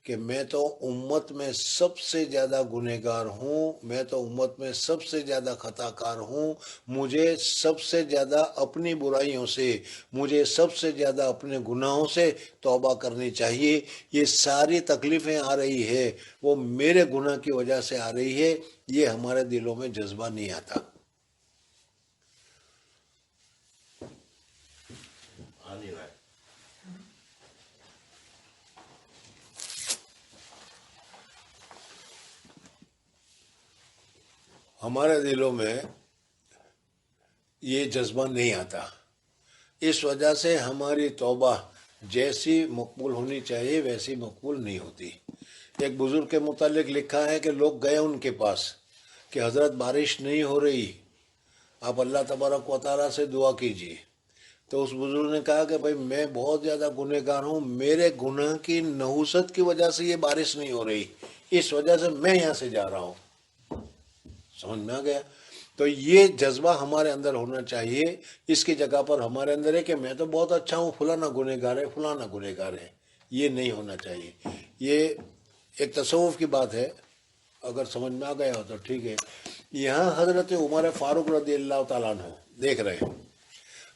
کہ میں تو امت میں سب سے زیادہ گنہگار ہوں، میں تو امت میں سب سے زیادہ خطا کار ہوں، مجھے سب سے زیادہ اپنی برائیوں سے، مجھے سب سے زیادہ اپنے گناہوں سے توبہ کرنی چاہیے۔ یہ ساری تکلیفیں آ رہی ہے وہ میرے گناہ کی وجہ سے آ رہی ہے، یہ ہمارے دلوں میں جذبہ نہیں آتا۔ ہمارے دلوں میں یہ جذبہ نہیں آتا، اس وجہ سے ہماری توبہ جیسی مقبول ہونی چاہیے ویسی مقبول نہیں ہوتی۔ ایک بزرگ کے متعلق لکھا ہے کہ لوگ گئے ان کے پاس کہ حضرت بارش نہیں ہو رہی، آپ اللہ تبارک و تعالیٰ سے دعا کیجیے۔ تو اس بزرگ نے کہا کہ بھائی میں بہت زیادہ گنہگار ہوں، میرے گناہ کی نحوست کی وجہ سے یہ بارش نہیں ہو رہی، اس وجہ سے میں یہاں سے جا رہا ہوں۔ سمجھ میں آ گیا؟ تو یہ جذبہ ہمارے اندر ہونا چاہیے۔ اس کی جگہ پر ہمارے اندر ہے کہ میں تو بہت اچھا ہوں، فلانا گنہگار ہے، فلانا گنہگار ہے، یہ نہیں ہونا چاہیے۔ یہ ایک تصوف کی بات ہے، اگر سمجھ میں آ گیا ہو تو ٹھیک ہے۔ یہاں حضرت عمر فاروق رضی اللہ تعالیٰ عنہ دیکھ رہے ہیں،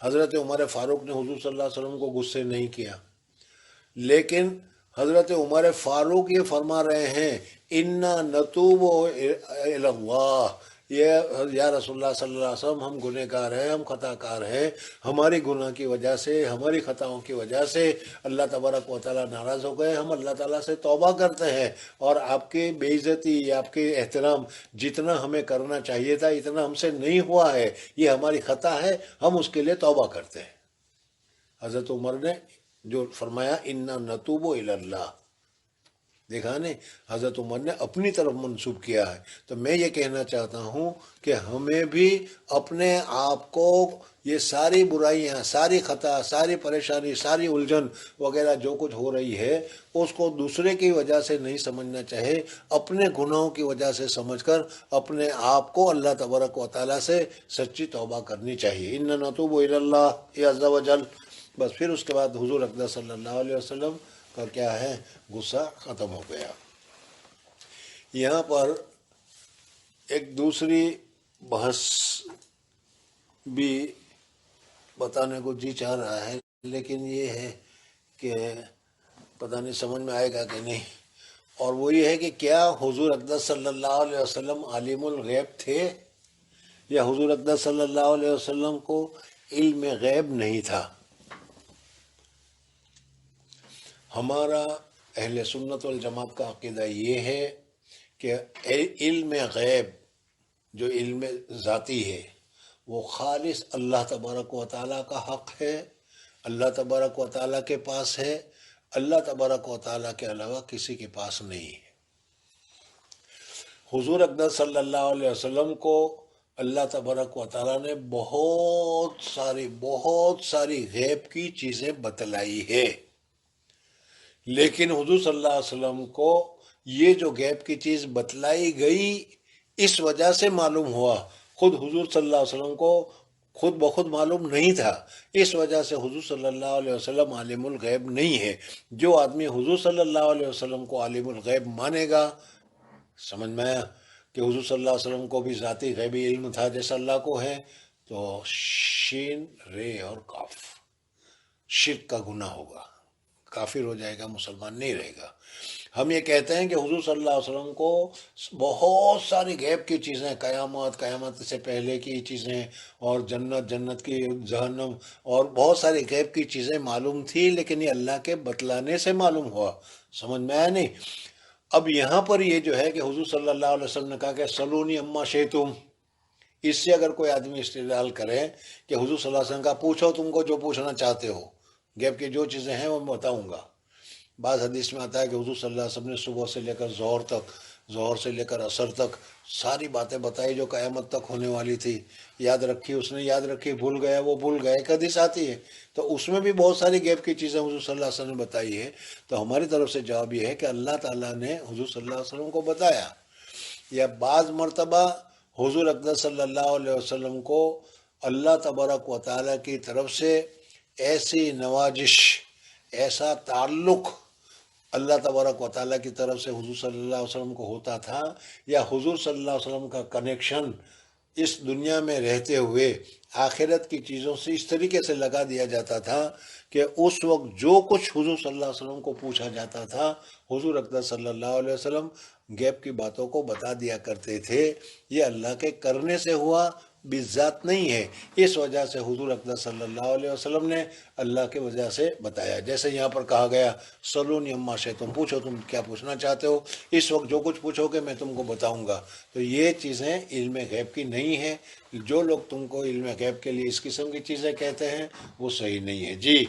حضرت عمر فاروق نے حضور صلی اللہ علیہ وسلم کو غصے نہیں کیا، لیکن حضرت عمر فاروق یہ فرما رہے ہیں انا نتوب الی اللہ، یا رسول اللہ صلی اللہ علیہ وسلم ہم گنہگار ہیں، ہم خطا کار ہیں، ہماری گناہ کی وجہ سے، ہماری خطاؤں کی وجہ سے اللہ تبارک و تعالیٰ ناراض ہو گئے، ہم اللہ تعالیٰ سے توبہ کرتے ہیں، اور آپ کی بے عزتی، آپ کے احترام جتنا ہمیں کرنا چاہیے تھا اتنا ہم سے نہیں ہوا ہے، یہ ہماری خطا ہے، ہم اس کے لیے توبہ کرتے ہیں۔ حضرت عمر نے جو فرمایا انا نتوب الی اللہ، دیکھا نہیں، حضرت عمر نے اپنی طرف منسوب کیا ہے۔ تو میں یہ کہنا چاہتا ہوں کہ ہمیں بھی اپنے آپ کو یہ ساری برائیاں، ساری خطا، ساری پریشانی، ساری الجھن وغیرہ جو کچھ ہو رہی ہے اس کو دوسرے کی وجہ سے نہیں سمجھنا چاہے، اپنے گناہوں کی وجہ سے سمجھ کر اپنے آپ کو اللہ تبارک و تعالیٰ سے سچی توبہ کرنی چاہیے۔ انا نتوب الی اللہ عز وجل۔ بس پھر اس کے بعد حضور اقدس صلی اللہ علیہ وسلم کا کیا ہے، غصہ ختم ہو گیا۔ یہاں پر ایک دوسری بحث بھی بتانے کو جی چاہ رہا ہے، لیکن یہ ہے کہ پتہ نہیں سمجھ میں آئے گا کہ نہیں، اور وہ یہ ہے کہ کیا حضور اقدس صلی اللہ علیہ وسلم عالم الغیب تھے، یا حضور اقدس صلی اللہ علیہ وسلم کو علم غیب نہیں تھا؟ ہمارا اہل سنت والجماعت کا عقیدہ یہ ہے کہ علم غیب جو علم ذاتی ہے وہ خالص اللہ تبارک و تعالیٰ کا حق ہے، اللہ تبارک و تعالیٰ کے پاس ہے، اللہ تبارک و تعالیٰ کے علاوہ کسی کے پاس نہیں ہے۔ حضور اقدس صلی اللہ علیہ وسلم کو اللہ تبارک و تعالیٰ نے بہت ساری غیب کی چیزیں بتلائی ہے، لیکن حضور صلی اللہ علیہ وسلم کو یہ جو غیب کی چیز بتلائی گئی اس وجہ سے معلوم ہوا، خود حضور صلی اللہ علیہ وسلم کو خود بخود معلوم نہیں تھا، اس وجہ سے حضور صلی اللہ علیہ وسلم عالم الغیب نہیں ہے۔ جو آدمی حضور صلی اللہ علیہ وسلم کو عالم الغیب مانے گا، سمجھ میں آیا کہ حضور صلی اللہ علیہ وسلم کو بھی ذاتی غیبی علم تھا جیسا اللہ کو ہے، تو شین رے اور کاف شرک کا گناہ ہوگا، کافر ہو جائے گا، مسلمان نہیں رہے گا۔ ہم یہ کہتے ہیں کہ حضور صلی اللہ علیہ وسلم کو بہت ساری غیب کی چیزیں، قیامت سے پہلے کی چیزیں، اور جنت کی، جہنم، اور بہت ساری غیب کی چیزیں معلوم تھی، لیکن یہ اللہ کے بتلانے سے معلوم ہوا۔ سمجھ میں آیا نہیں؟ اب یہاں پر یہ جو ہے کہ حضور صلی اللہ علیہ وسلم نے کہا کہ سلونی اما شئتم، اس سے اگر کوئی آدمی استدلال کرے کہ حضور صلی اللہ علیہ وسلم کا پوچھو تم کو جو پوچھنا چاہتے ہو، غیب کی جو چیزیں ہیں وہ میں بتاؤں گا۔ بعض حدیث میں آتا ہے کہ حضور صلی اللہ علیہ وسلم نے صبح سے لے کر ظہر تک ظہر سے لے کر عصر تک ساری باتیں بتائی جو قیامت تک ہونے والی تھی، یاد رکھی، اس نے یاد رکھی، بھول گیا وہ بھول گیا، ایک حدیث آتی ہے، تو اس میں بھی بہت ساری غیب کی چیزیں حضور صلی اللہ علیہ وسلم نے بتائی ہے۔ تو ہماری طرف سے جواب یہ ہے کہ اللہ تعالیٰ نے حضور صلی اللہ علیہ وسلم کو بتایا، یا بعض مرتبہ حضور اقدس صلی اللہ علیہ وسلم کو اللہ تبارک و تعالیٰ کی طرف سے ایسی نوازش، ایسا تعلق اللہ تبارک و تعالیٰ کی طرف سے حضور صلی اللہ علیہ وسلم کو ہوتا تھا، یا حضور صلی اللہ علیہ وسلم کا کنیکشن اس دنیا میں رہتے ہوئے آخرت کی چیزوں سے اس طریقے سے لگا دیا جاتا تھا کہ اس وقت جو کچھ حضور صلی اللہ علیہ وسلم کو پوچھا جاتا تھا حضور اقدس صلی اللہ علیہ وسلم غیب کی باتوں کو بتا دیا کرتے تھے۔ یہ اللہ کے کرنے سے ہوا، بالذات نہیں ہے، اس وجہ سے حضور اقدس صلی اللہ علیہ وسلم نے اللہ کی وجہ سے بتایا۔ جیسے یہاں پر کہا گیا سلونی اما سے، تم پوچھو تم کیا پوچھنا چاہتے ہو، اس وقت جو کچھ پوچھو گے میں تم کو بتاؤں گا۔ تو یہ چیزیں علم غیب کی نہیں ہیں، جو لوگ تم کو علم غیب کے لیے اس قسم کی چیزیں کہتے ہیں وہ صحیح نہیں ہے۔ جی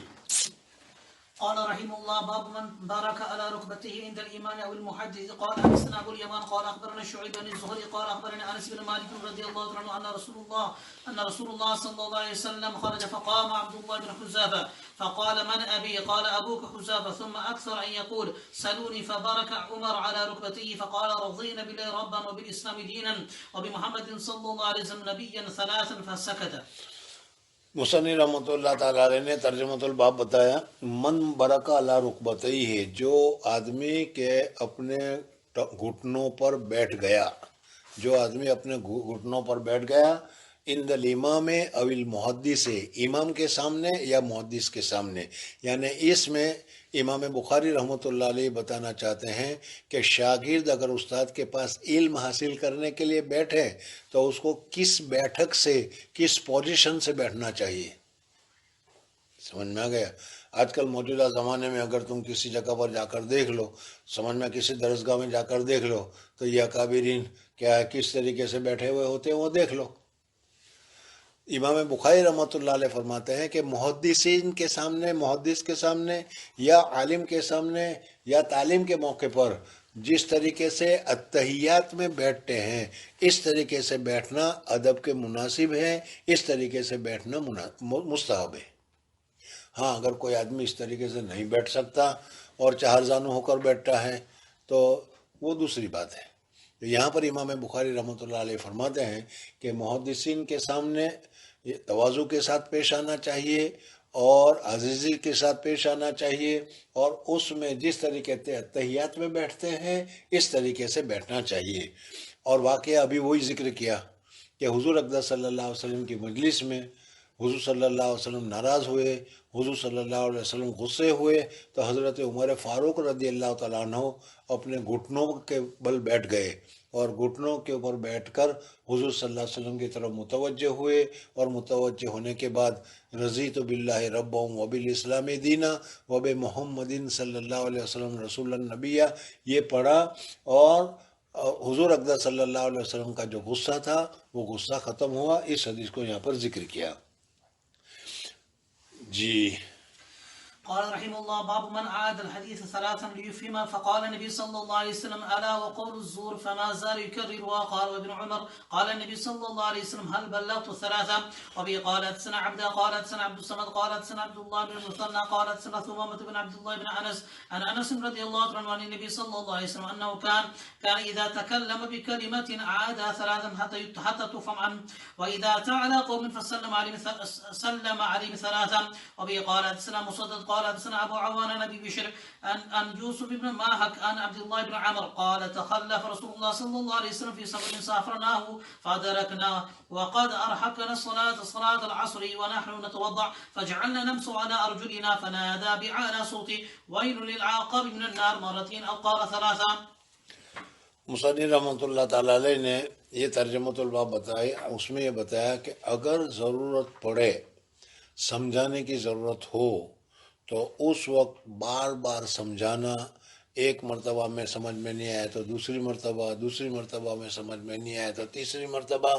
قال رحمه الله باب من بارك على ركبته عند الامام او المحدث. قال حدثنا ابو اليمان قال اخبرنا شعيب بن الزهري قال اخبرنا انس بن مالك رضي الله عنه ان رسول الله صلى الله عليه وسلم خرج فقام عبد الله بن حذافه فقال من ابي؟ قال ابوك حذافه، ثم اكثر ان يقول سلوني، فبارك عمر على ركبته فقال رضينا بالله ربا وبالاسلام دينا وبمحمد صلى الله عليه وسلم نبيا ثلاثا فسكت۔ مصنف رحمۃ اللہ تعالیٰ علیہ نے ترجمۃ الباب بتایا، من برکا علی رکبتہی ہے، جو آدمی کے اپنے گھٹنوں پر بیٹھ گیا، جو آدمی اپنے گھٹنوں پر بیٹھ گیا، عند الامام او المحدث، امام کے سامنے یا محدث کے سامنے، یعنی اس میں امام بخاری رحمۃ اللہ علیہ بتانا چاہتے ہیں کہ شاگرد اگر استاد کے پاس علم حاصل کرنے کے لیے بیٹھے تو اس کو کس بیٹھک سے، کس پوزیشن سے بیٹھنا چاہیے۔ سمجھ میں آ گیا؟ آج کل موجودہ زمانے میں اگر تم کسی جگہ پر جا کر دیکھ لو، سمجھ میں کسی درسگاہ میں جا کر دیکھ لو تو یہ اکابرین کیا ہے، کس طریقے سے بیٹھے ہوئے ہوتے ہیں وہ دیکھ لو۔ امام بخاری رحمۃ اللہ علیہ فرماتے ہیں کہ محدثین کے سامنے، محدث کے سامنے یا عالم کے سامنے یا تعلیم کے موقع پر جس طریقے سے اتحیات میں بیٹھتے ہیں اس طریقے سے بیٹھنا ادب کے مناسب ہے، اس طریقے سے بیٹھنا مستحب ہے۔ ہاں اگر کوئی آدمی اس طریقے سے نہیں بیٹھ سکتا اور چہار زانو ہو کر بیٹھتا ہے تو وہ دوسری بات ہے۔ یہاں پر امام بخاری رحمۃ اللہ علیہ فرماتے ہیں کہ محدثین کے سامنے تواضع کے ساتھ پیش آنا چاہیے اور عاجزی کے ساتھ پیش آنا چاہیے، اور اس میں جس طریقے سے تحیات میں بیٹھتے ہیں اس طریقے سے بیٹھنا چاہیے۔ اور واقعہ ابھی وہی ذکر کیا کہ حضور اقدس صلی اللہ علیہ وسلم کی مجلس میں حضور صلی اللہ علیہ وسلم ناراض ہوئے، حضور صلی اللہ علیہ وسلم غصے ہوئے تو حضرت عمر فاروق رضی اللہ تعالیٰ عنہ اپنے گھٹنوں کے بل بیٹھ گئے، اور گھٹنوں کے اوپر بیٹھ کر حضور صلی اللہ علیہ وسلم کی طرف متوجہ ہوئے، اور متوجہ ہونے کے بعد رضیت باللہ ربا وبالاسلام دینا وبمحمد صلی اللہ علیہ وسلم رسول النبی، یہ پڑھا، اور حضور اقدس صلی اللہ علیہ وسلم کا جو غصہ تھا وہ غصہ ختم ہوا۔ اس حدیث کو یہاں پر ذکر کیا۔ جی قال رحمه الله باب من عاد الحديث ثلاثا ليفهم. فقال النبي صلى الله عليه وسلم الا وقول الزور، فما زال يكررها. قال وابن عمر قال النبي صلى الله عليه وسلم هل بلغت ثلاثا؟ وبه قال حدثنا عبده قال حدثنا عبد الصمد قال حدثنا عبد الله بن المثنى قال حدثنا ثمامة بن عبد الله بن انس عن انس رضي الله عنه عن النبي صلى الله عليه وسلم انه كان اذا تكلم بكلمة عادها ثلاثا حتى تفهم عنه، واذا تعالى قوم سلم عليهم ثلاثا. وبه قال حدثنا مسدد قال حدثنا ابو عوان عن ابي بشر عن يوسف بن ماهك عن عبد الله بن عمر قال تخلف رسول الله صلى الله عليه وسلم في سفر سافرناه فادركناه وقد ارحقنا صلاة العصر ونحن نتوضع فجعلنا نمس على ارجلنا فنادى باعلى صوت ويل للعاقب من النار مرتين او قال ثلاثا۔ مصنف رحمۃ اللہ تعالیٰ علیہ نے یہ ترجمۃ الباب بتائی، اس میں یہ بتایا کہ اگر ضرورت پڑے، سمجھانے کی ضرورت ہو تو اس وقت بار بار سمجھانا ایک مرتبہ میں سمجھ میں نہیں آیا تو دوسری مرتبہ میں سمجھ میں نہیں آیا تو تیسری مرتبہ،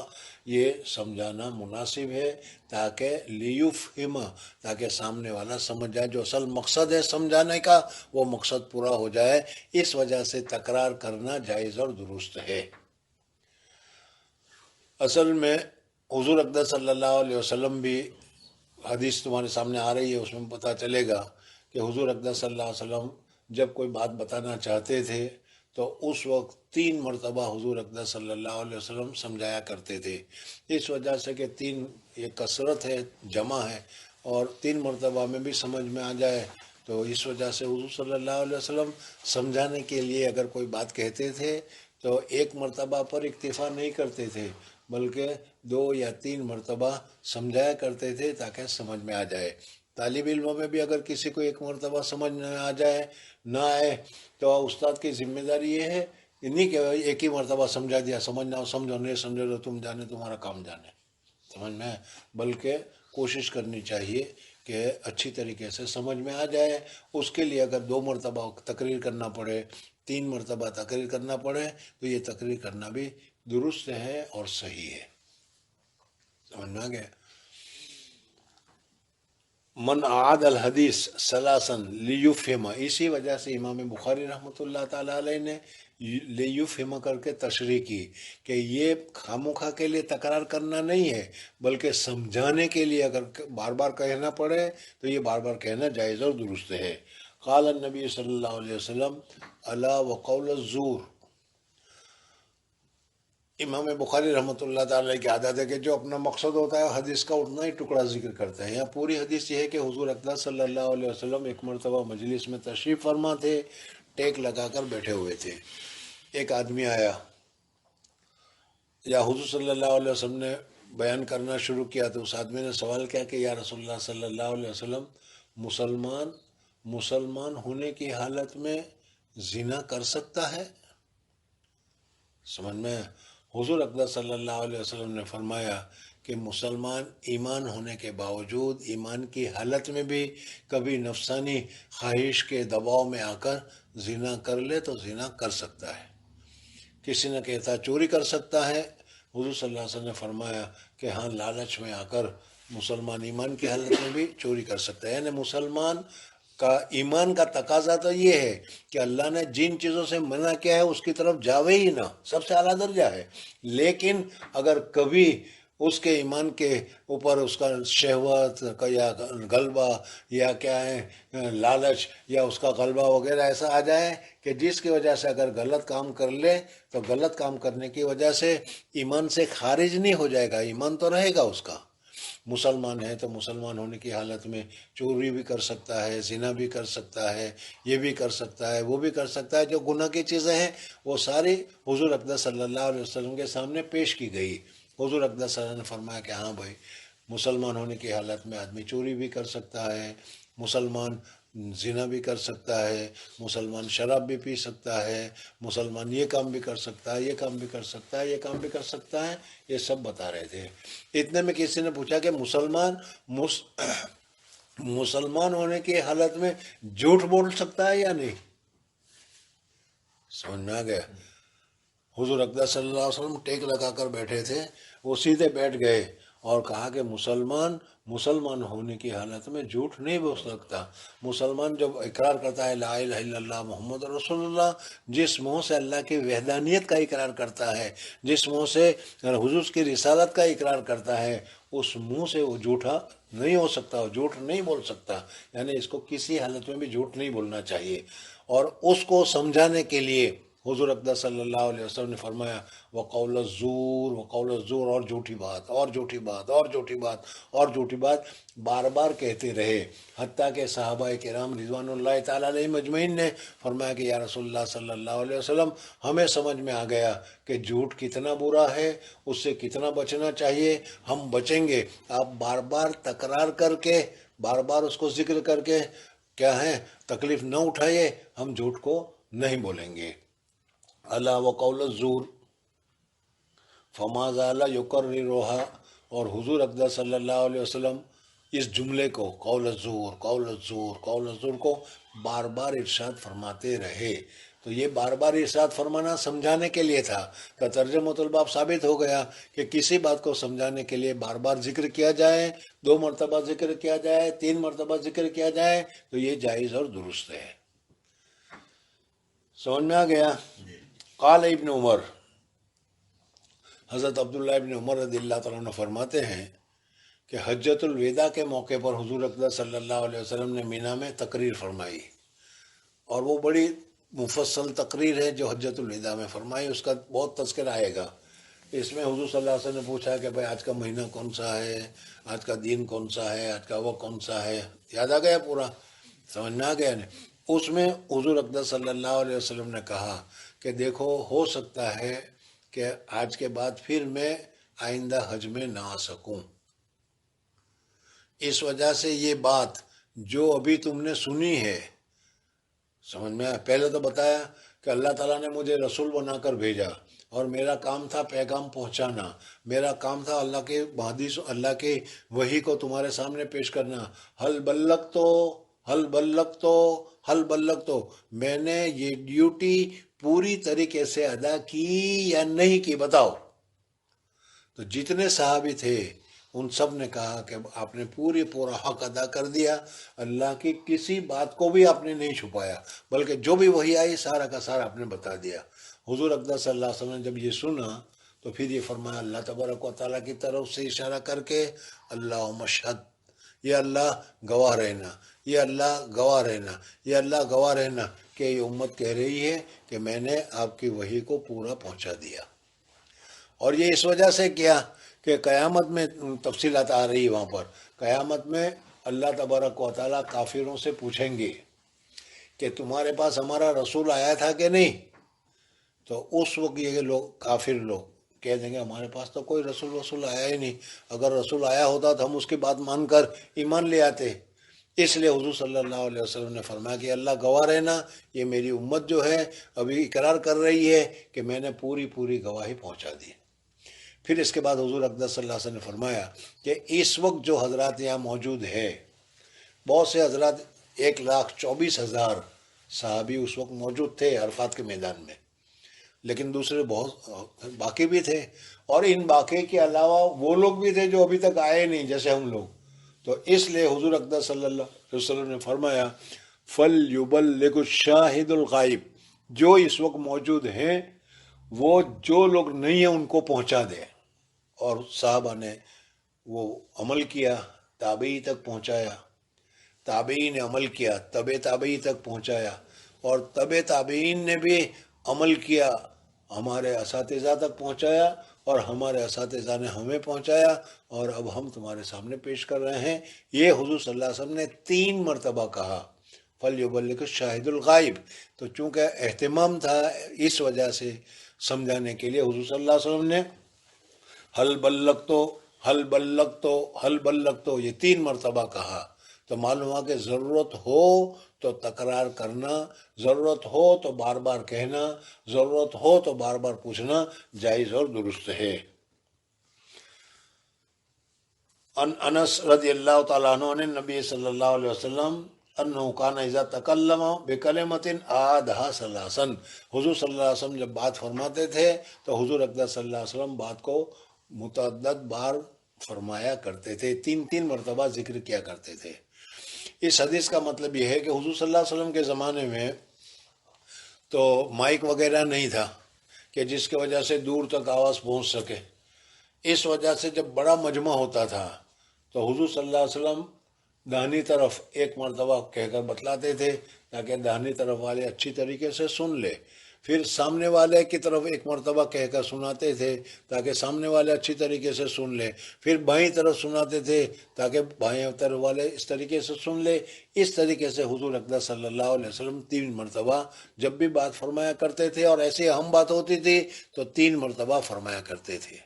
یہ سمجھانا مناسب ہے تاکہ لیفہم، تاکہ سامنے والا سمجھ جائے، جو اصل مقصد ہے سمجھانے کا وہ مقصد پورا ہو جائے۔ اس وجہ سے تکرار کرنا جائز اور درست ہے۔ اصل میں حضور اقدس صلی اللہ علیہ وسلم بھی، حدیث تمہارے سامنے آ رہی ہے، اس میں پتہ چلے گا کہ حضور اقدس صلی اللہ علیہ وسلم جب کوئی بات بتانا چاہتے تھے تو اس وقت 3 مرتبہ حضور اقدس صلی اللہ علیہ وسلم سمجھایا کرتے تھے۔ اس وجہ سے کہ 3 یہ کثرت ہے، جمع ہے، اور 3 مرتبہ میں بھی سمجھ میں آ جائے، تو اس وجہ سے حضور صلی اللہ علیہ وسلم سمجھانے کے لیے اگر کوئی بات کہتے تھے تو 1 مرتبہ پر اکتفا نہیں کرتے تھے، بلکہ 2 یا 3 مرتبہ سمجھایا کرتے تھے تاکہ سمجھ میں آ جائے۔ طالب علموں میں بھی اگر کسی کو 1 مرتبہ سمجھ میں آ جائے، نہ آئے، تو استاد کی ذمہ داری یہ ہے کہ نہیں کہ ایک ہی مرتبہ سمجھا دیا، سمجھ نہ ہو سمجھو، نہیں سمجھو تو تم جانے، تمہارا کام جانے، سمجھ میں آئے؟ بلکہ کوشش کرنی چاہیے کہ اچھی طریقے سے سمجھ میں آ جائے۔ اس کے لیے اگر 2 مرتبہ تقریر کرنا پڑے، 3 مرتبہ تقریر کرنا پڑے، تو یہ تقریر کرنا بھی درست ہے اور صحیح ہے۔ سمجھ میں آ گیا؟ من اعاد الحدیث ثلاثا لیفہم، اسی وجہ سے امام بخاری رحمۃ اللہ تعالیٰ علیہ نے لیفہم کر کے تشریح کی کہ یہ خامخواہ کے لیے تکرار کرنا نہیں ہے، بلکہ سمجھانے کے لیے اگر بار بار کہنا پڑے تو یہ بار بار کہنا جائز اور درست ہے۔ قال النبی صلی اللہ علیہ وسلم الا وقول الزور، امام بخاری رحمۃ اللہ تعالیٰ کی عادت ہے کہ جو اپنا مقصد ہوتا ہے حدیث کا اتنا ہی ٹکڑا ذکر کرتا ہے۔ یہاں پوری حدیث یہ ہے کہ حضور اقدس صلی اللہ علیہ وسلم ایک مرتبہ مجلس میں تشریف فرما تھے، ٹیک لگا کر بیٹھے ہوئے تھے۔ ایک آدمی آیا، یا حضور صلی اللہ علیہ وسلم نے بیان کرنا شروع کیا تو اس آدمی نے سوال کیا کہ یا رسول اللہ صلی اللہ علیہ وسلم، مسلمان ہونے کی حالت میں زنا کر سکتا ہے؟ سمجھ میں؟ حضور اقدس صلی اللہ علیہ وسلم نے فرمایا کہ مسلمان ایمان ہونے کے باوجود ایمان کی حالت میں بھی کبھی نفسانی خواہش کے دباؤ میں آ کر زنا کر لے تو زنا کر سکتا ہے۔ کسی نے کہتا چوری کر سکتا ہے، حضور صلی اللہ علیہ وسلم نے فرمایا کہ ہاں، لالچ میں آ کر مسلمان ایمان کی حالت میں بھی چوری کر سکتا ہے۔ یعنی مسلمان کا ایمان کا تقاضا تو یہ ہے کہ اللہ نے جن چیزوں سے منع کیا ہے اس کی طرف جاوے ہی نہ، سب سے اعلیٰ درجہ ہے۔ لیکن اگر کبھی اس کے ایمان کے اوپر اس کا شہوت کا یا غلبہ یا کیا ہے لالچ یا اس کا غلبہ وغیرہ ایسا آ جائے کہ جس کی وجہ سے اگر غلط کام کر لے تو غلط کام کرنے کی وجہ سے ایمان سے خارج نہیں ہو جائے گا، ایمان تو رہے گا اس کا۔ مسلمان ہے تو مسلمان ہونے کی حالت میں چوری بھی کر سکتا ہے، زنا بھی کر سکتا ہے، یہ بھی کر سکتا ہے، وہ بھی کر سکتا ہے۔ جو گناہ کی چیزیں ہیں وہ ساری حضور اقدس صلی اللہ علیہ وسلم کے سامنے پیش کی گئی۔ حضور اقدس صلی اللہ علیہ وسلم نے فرمایا کہ ہاں بھائی، مسلمان ہونے کی حالت میں آدمی چوری بھی کر سکتا ہے، مسلمان زنا بھی کر سکتا ہے، مسلمان شراب بھی پی سکتا ہے، مسلمان یہ کام بھی کر سکتا ہے، یہ کام بھی کر سکتا ہے، یہ کام بھی کر سکتا ہے، یہ سب بتا رہے تھے۔ اتنے میں کسی نے پوچھا کہ مسلمان ہونے کی حالت میں جھوٹ بول سکتا ہے یا نہیں؟ سمجھ میں آ گیا؟ حضور اقدس صلی اللہ علیہ وسلم ٹیک لگا کر بیٹھے تھے، وہ سیدھے بیٹھ گئے اور کہا کہ مسلمان ہونے کی حالت میں جھوٹ نہیں بول سکتا۔ مسلمان جب اقرار کرتا ہے لا الہ الا اللہ محمد رسول اللہ، جس منہ سے اللہ کی وحدانیت کا اقرار کرتا ہے، جس منہ سے حضور کی رسالت کا اقرار کرتا ہے، اس منہ سے وہ جھوٹا نہیں ہو سکتا، وہ جھوٹ نہیں بول سکتا۔ یعنی اس کو کسی حالت میں بھی جھوٹ نہیں بولنا چاہیے۔ اور اس کو سمجھانے کے لیے حضور اقدس صلی اللہ علیہ وسلم نے فرمایا وقول الزور، اور جھوٹی بات اور جھوٹی بات اور جھوٹی بات اور جھوٹی بات بار بار کہتے رہے، حتیٰ کہ صحابہ کرام رضوان اللہ تعالیٰ علیہ مجمعین نے فرمایا کہ یا رسول اللہ صلی اللہ علیہ وسلم، ہمیں سمجھ میں آ گیا کہ جھوٹ کتنا برا ہے، اس سے کتنا بچنا چاہیے، ہم بچیں گے۔ آپ بار بار تکرار کر کے، بار بار اس کو ذکر کر کے کیا ہے تکلیف نہ اٹھائیے، ہم جھوٹ کو نہیں بولیں گے۔ الا وقول الزور فما زال یکررھا، اور حضور اقدس صلی اللہ علیہ وسلم اس جملے کو قول الزور قول الزور قول الزور کو بار بار ارشاد فرماتے رہے. تو یہ بار بار ارشاد فرمانا سمجھانے کے لیے تھا. تو ترجمۃ الباب ثابت ہو گیا کہ کسی بات کو سمجھانے کے لیے بار بار ذکر کیا جائے، 2 مرتبہ ذکر کیا جائے، 3 مرتبہ ذکر کیا جائے تو یہ جائز اور درست ہے. سمجھ میں آ گیا؟ قال ابن عمر، حضرت عبداللہ ابن عمر رضی اللہ تعالیٰ عنہ فرماتے ہیں کہ حجۃ الوداع کے موقع پر حضور اقدس صلی اللہ علیہ وسلم نے مینا میں تقریر فرمائی، اور وہ بڑی مفصل تقریر ہے جو حجۃ الوداع میں فرمائی. اس کا بہت تذکرہ آئے گا. اس میں حضور صلی اللہ علیہ وسلم نے پوچھا کہ بھائی آج کا مہینہ کون سا ہے، آج کا دن کون سا ہے، آج کا وقت کون سا ہے. یاد آ گیا پورا؟ سمجھ میں آ گیا نا؟ اس میں حضور اقدس صلی اللہ علیہ وسلم نے کہا کہ دیکھو ہو سکتا ہے کہ آج کے بعد پھر میں آئندہ حج میں نہ آ سکوں. اس وجہ سے یہ بات جو ابھی تم نے سنی ہے، سمجھ میں آیا؟ پہلے تو بتایا کہ اللہ تعالیٰ نے مجھے رسول بنا کر بھیجا اور میرا کام تھا پیغام پہنچانا، میرا کام تھا اللہ کے حدیث، اللہ کے وحی کو تمہارے سامنے پیش کرنا. حل بلغ تو حل بلغ تو حل بلغ تو، میں نے یہ ڈیوٹی پوری طریقے سے ادا کی یا نہیں کی، بتاؤ. تو جتنے صحابی تھے ان سب نے کہا کہ آپ نے پورا حق ادا کر دیا، اللہ کی کسی بات کو بھی آپ نے نہیں چھپایا، بلکہ جو بھی وحی آئی سارا کا سارا آپ نے بتا دیا. حضور اقدس صلی اللہ علیہ وسلم نے جب یہ سنا تو پھر یہ فرمایا اللہ تبارک و تعالیٰ کی طرف سے اشارہ کر کے، اللہم اشہد، یہ اللہ گواہ رہنا، یہ اللہ گواہ رہنا، یہ اللہ گواہ رہنا کہ یہ امت کہہ رہی ہے کہ میں نے آپ کی وحی کو پورا پہنچا دیا. اور یہ اس وجہ سے کیا کہ قیامت میں تفصیلات آ رہی وہاں پر، قیامت میں اللہ تبارک و تعالیٰ کافروں سے پوچھیں گے کہ تمہارے پاس ہمارا رسول آیا تھا کہ نہیں. تو اس وقت یہ لوگ کافر لوگ کہہ دیں گے ہمارے پاس تو کوئی رسول آیا ہی نہیں، اگر رسول آیا ہوتا تو ہم اس کی بات مان کر ایمان لے آتے. اس لیے حضور صلی اللہ علیہ وسلم نے فرمایا کہ اللہ گواہ رہنا، یہ میری امت جو ہے ابھی اقرار کر رہی ہے کہ میں نے پوری گواہی پہنچا دی. پھر اس کے بعد حضور اقدس صلی اللہ علیہ وسلم نے فرمایا کہ اس وقت جو حضرات یہاں موجود ہے، بہت سے حضرات 1,24,000 صحابی اس وقت موجود تھے عرفات کے میدان میں، لیکن دوسرے بہت باقی بھی تھے، اور ان باقی کے علاوہ وہ لوگ بھی تھے جو ابھی تک آئے نہیں جیسے ہم لوگ. تو اس لیے حضور اقدس صلی اللہ علیہ وسلم نے فرمایا فَلْيُبَلِّغُ الشَّاهِدُ الْغَائِبُ، جو اس وقت موجود ہیں وہ جو لوگ نہیں ہیں ان کو پہنچا دے. اور صحابہ نے وہ عمل کیا، تابعی تک پہنچایا، تابعین نے عمل کیا، تابعی تک پہنچایا، اور تابعین نے بھی عمل کیا، ہمارے اساتذہ تک پہنچایا، اور ہمارے اساتذہ نے ہمیں پہنچایا، اور اب ہم تمہارے سامنے پیش کر رہے ہیں. یہ حضور صلی اللہ علیہ وسلم نے 3 مرتبہ کہا فَلْيُبَلِّغُ الشَّاهِدُ الْغَائِبُ. تو چونکہ اہتمام تھا اس وجہ سے سمجھانے کے لیے حضور صلی اللہ علیہ وسلم نے حل بلغ تو حل بلغ تو حل بلغ تو یہ 3 مرتبہ کہا. تو معلوم ہوا کہ ضرورت ہو تو تکرار کرنا، ضرورت ہو تو بار بار کہنا، ضرورت ہو تو بار بار پوچھنا جائز اور درست ہے. انس رضی اللہ تعالیٰ عنہ نے نبی صلی اللہ علیہ وسلم انہو کان اذا تکلم بکلمت اعادها ثلاثا، حضور صلی اللہ علیہ وسلم جب بات فرماتے تھے تو حضور اقدس صلی اللہ علیہ وسلم بات کو متعدد بار فرمایا کرتے تھے، 3 مرتبہ ذکر کیا کرتے تھے. اس حدیث کا مطلب یہ ہے کہ حضور صلی اللہ علیہ وسلم کے زمانے میں تو مائک وغیرہ نہیں تھا کہ جس کی وجہ سے دور تک آواز پہنچ سکے. اس وجہ سے جب بڑا مجمع ہوتا تھا تو حضور صلی اللہ علیہ وسلم داہنی طرف 1 مرتبہ کہہ کر بتلاتے تھے تاکہ داہنی طرف والے اچھی طریقے سے سن لے، پھر سامنے والے کی طرف 1 مرتبہ کہہ کر سناتے تھے تاکہ سامنے والے اچھی طریقے سے سن لے، پھر بائیں طرف سناتے تھے تاکہ بائیں طرف والے اس طریقے سے سن لے. اس طریقے سے حضور اقدس صلی اللہ علیہ وسلم 3 مرتبہ جب بھی بات فرمایا کرتے تھے، اور ایسی اہم بات ہوتی تھی تو 3 مرتبہ فرمایا کرتے تھے.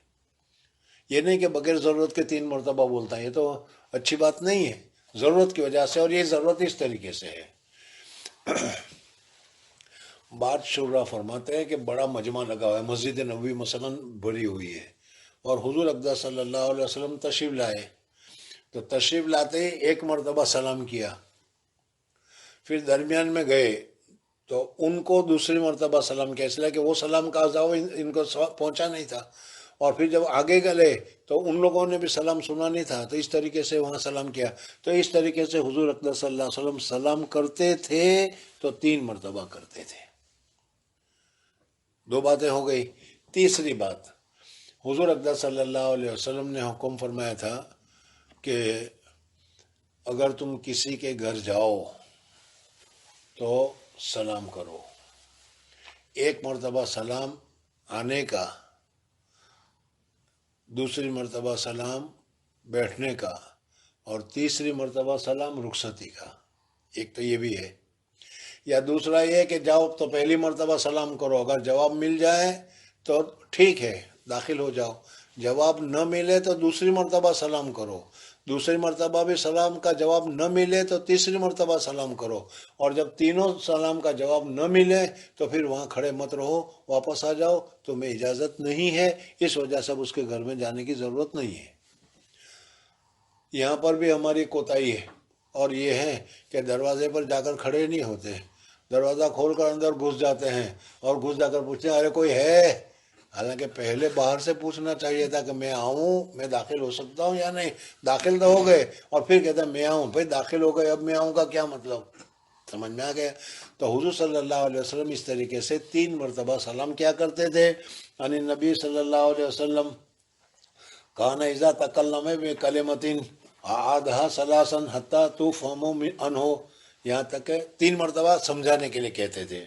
یہ نہیں کہ بغیر ضرورت کے 3 مرتبہ بولتا ہے، یہ تو اچھی بات نہیں ہے، ضرورت کی وجہ سے، اور یہ ضرورت اس طریقے سے ہے. بات شورا فرماتے ہیں کہ بڑا مجمع لگا ہوا ہے، مسجد نبوی مثلا بھری ہوئی ہے، اور حضور اقدس صلی اللہ علیہ وسلم تشریف لائے. تو تشریف لاتے ہی ایک مرتبہ سلام کیا، پھر درمیان میں گئے تو ان کو دوسری مرتبہ سلام کیا، اس لیے کہ وہ سلام کا جواب ان کو پہنچا نہیں تھا، اور پھر جب آگے گئے تو ان لوگوں نے بھی سلام سنا نہیں تھا، تو اس طریقے سے وہاں سلام کیا. تو اس طریقے سے حضور اقدس صلی اللہ علیہ وسلم سلام کرتے تھے تو 3 مرتبہ کرتے تھے. 2 باتیں ہو گئی. تیسری بات، حضور اقدس صلی اللہ علیہ وسلم نے حکم فرمایا تھا کہ اگر تم کسی کے گھر جاؤ تو سلام کرو. ایک مرتبہ سلام آنے کا، دوسری مرتبہ سلام بیٹھنے کا، اور تیسری مرتبہ سلام رخصتی کا. ایک تو یہ بھی ہے. یا دوسرا یہ کہ جاؤ تو پہلی مرتبہ سلام کرو، اگر جواب مل جائے تو ٹھیک ہے داخل ہو جاؤ، جواب نہ ملے تو دوسری مرتبہ سلام کرو، دوسری مرتبہ بھی سلام کا جواب نہ ملے تو تیسری مرتبہ سلام کرو، اور جب تینوں سلام کا جواب نہ ملے تو پھر وہاں کھڑے مت رہو، واپس آ جاؤ، تمہیں اجازت نہیں ہے، اس وجہ سے اب اس کے گھر میں جانے کی ضرورت نہیں ہے. یہاں پر بھی ہماری کوتاہی ہے، اور یہ ہے کہ دروازے پر جا کر کھڑے نہیں ہوتے، دروازہ کھول کر اندر گھس جاتے ہیں، اور گھس جا کر پوچھتے ہیں ارے کوئی ہے، حالانکہ پہلے باہر سے پوچھنا چاہیے تھا کہ میں آؤں، میں داخل ہو سکتا ہوں یا نہیں. داخل تو ہو گئے اور پھر کہتے ہیں میں آؤں. بھائی داخل ہو گئے، اب میں آؤں کا کیا مطلب؟ سمجھ میں آ گیا. تو حضور صلی اللہ علیہ وسلم اس طریقے سے 3 مرتبہ سلام کیا کرتے تھے. یعنی نبی صلی اللہ علیہ وسلم کان اذا تکلم بکلمۃ اعادها ثلاثا حتی تفهم عنہ، یہاں تک کہ 3 مرتبہ سمجھانے کے لیے کہتے تھے.